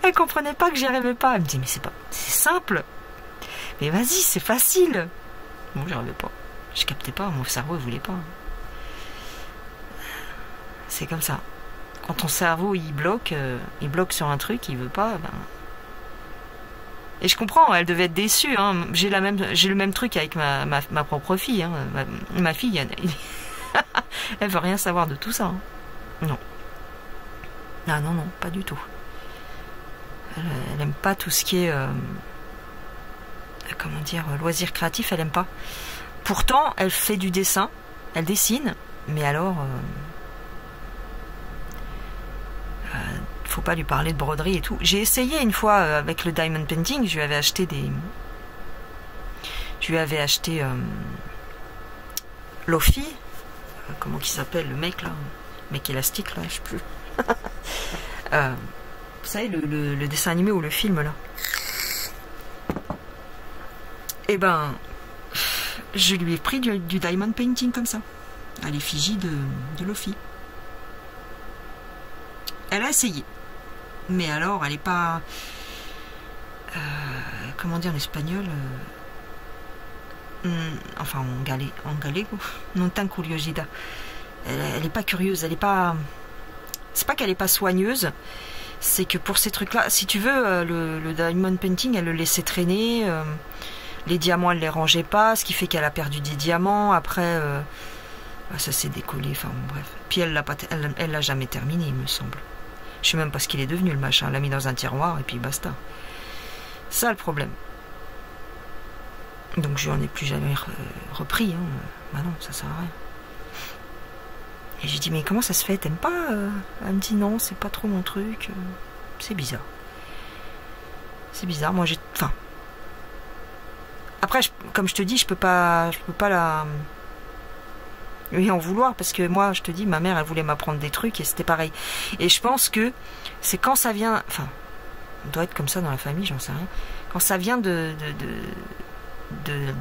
Speaker 1: Elle comprenait pas que j'y arrivais pas. Elle me dit, mais c'est simple. Mais vas-y, c'est facile. Bon, j'y arrivais pas. Je captais pas, mon cerveau, il voulait pas. C'est comme ça. Quand ton cerveau il bloque sur un truc, il veut pas. Ben... Et je comprends, elle devait être déçue. Hein. J'ai le même truc avec ma propre fille. Hein. Ma fille, elle veut rien savoir de tout ça. Hein. Non. Ah non, pas du tout. Elle aime pas tout ce qui est comment dire, loisir créatif, elle aime pas. Pourtant, elle fait du dessin, elle dessine, mais alors faut pas lui parler de broderie et tout. J'ai essayé une fois avec le diamond painting, je lui avais acheté Lofi, comment il s'appelle le mec là, mec élastique là, je sais plus. Vous savez le dessin animé ou le film là. Et ben je lui ai pris du diamond painting comme ça, à l'effigie de Lofi. Elle a essayé. Mais alors, elle n'est pas... comment dire en espagnol enfin, en galego. Non tan curiosidad. Elle n'est pas curieuse, elle n'est pas... C'est pas qu'elle n'est pas soigneuse, c'est que pour ces trucs-là, si tu veux, le diamond painting, elle le laissait traîner, les diamants, elle les rangeait pas, ce qui fait qu'elle a perdu des diamants, après... ça s'est décollé, enfin bon, bref. Puis elle l'a jamais terminé, il me semble. Je sais même pas ce qu'il est devenu le machin. Elle l'a mis dans un tiroir et puis basta. Ça le problème. Donc je n'en ai plus jamais repris. Hein. Bah non, ça sert à rien. Et j'ai dit mais comment ça se fait? T'aimes pas Elle me dit non, c'est pas trop mon truc. C'est bizarre. C'est bizarre. Moi, j'ai... Enfin... Après, comme je te dis, je peux pas la... lui en vouloir, parce que moi, je te dis, ma mère, elle voulait m'apprendre des trucs, et c'était pareil. Et je pense que c'est quand ça vient... Enfin, on doit être comme ça dans la famille, j'en sais rien. Quand ça vient de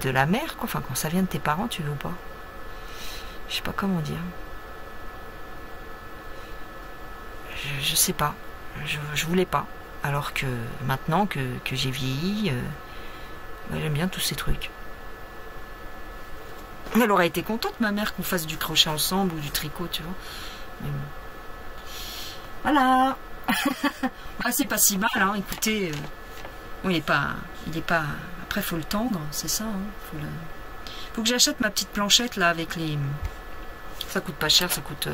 Speaker 1: la mère, quoi. Enfin, quand ça vient de tes parents, tu veux pas. Je sais pas comment dire. Je sais pas. Je voulais pas. Alors que maintenant que j'ai vieilli, j'aime bien tous ces trucs. Elle aurait été contente, ma mère, qu'on fasse du crochet ensemble ou du tricot, tu vois. Mais bon. Voilà. Ah, c'est pas si mal, hein. Écoutez, bon, il est pas. Après, faut le tendre, c'est ça. Hein. Faut que j'achète ma petite planchette là avec les. Ça coûte pas cher, ça coûte.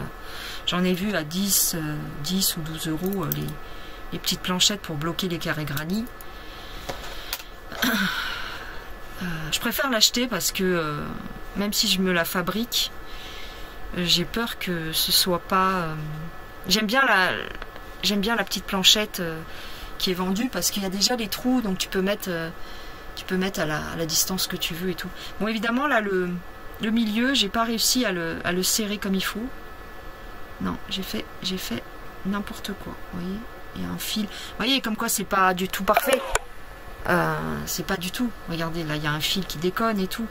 Speaker 1: J'en ai vu à 10 ou 12 euros les petites planchettes pour bloquer les carrés granit. Je préfère l'acheter parce que même si je me la fabrique, j'ai peur que ce soit pas. J'aime bien la petite planchette qui est vendue parce qu'il y a déjà les trous, donc tu peux mettre à la distance que tu veux et tout. Bon, évidemment là le milieu, j'ai pas réussi à le serrer comme il faut. Non, j'ai fait n'importe quoi. Vous voyez, il y a un fil. Vous voyez comme quoi c'est pas du tout parfait. C'est pas du tout. Regardez, là il y a un fil qui déconne et tout.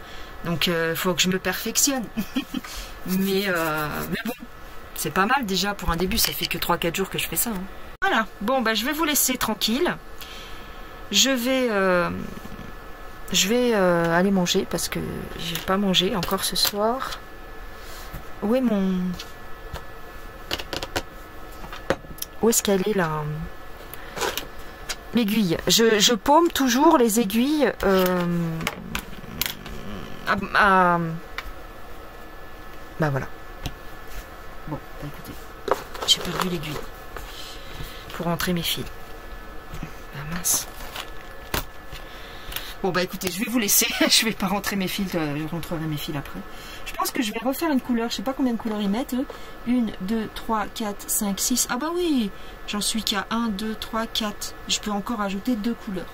Speaker 1: Donc faut que je me perfectionne. mais bon, c'est pas mal déjà pour un début. Ça fait que 3-4 jours que je fais ça. Hein. Voilà. Bon, bah je vais vous laisser tranquille. Je vais aller manger parce que j'ai pas mangé encore ce soir. Où est mon... Où est-ce qu'elle est là? L'aiguille. Je paume toujours les aiguilles bah voilà. Bon, bah écoutez, j'ai perdu l'aiguille pour rentrer mes fils. Ah mince. Bon bah écoutez, je vais vous laisser. Je vais pas rentrer mes fils, je rentrerai mes fils après. Je pense que je vais refaire une couleur. Je sais pas combien de couleurs ils mettent. 1, 2, 3, 4, 5, 6. Ah bah oui, j'en suis qu'à 1, 2, 3, 4. Je peux encore ajouter 2 couleurs.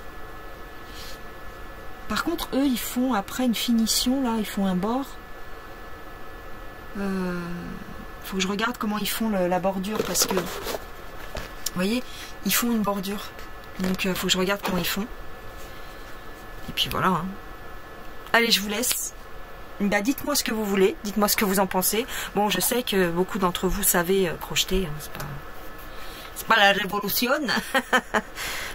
Speaker 1: Par contre, eux, ils font après une finition. Là, ils font un bord. Faut que je regarde comment ils font la bordure. Parce que, vous voyez, ils font une bordure. Donc, faut que je regarde comment ils font. Et puis voilà. Hein. Allez, je vous laisse. Bah, dites-moi ce que vous voulez, dites-moi ce que vous en pensez. Bon, je sais que beaucoup d'entre vous savez crocheter, hein, c'est pas la révolution,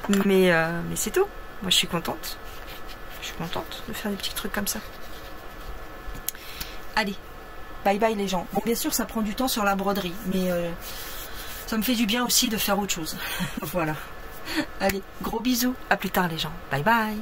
Speaker 1: mais c'est tout. Moi, je suis contente. Je suis contente de faire des petits trucs comme ça. Allez, bye bye les gens. Bon, bien sûr, ça prend du temps sur la broderie, mais ça me fait du bien aussi de faire autre chose. Voilà. Allez, gros bisous. À plus tard les gens. Bye bye.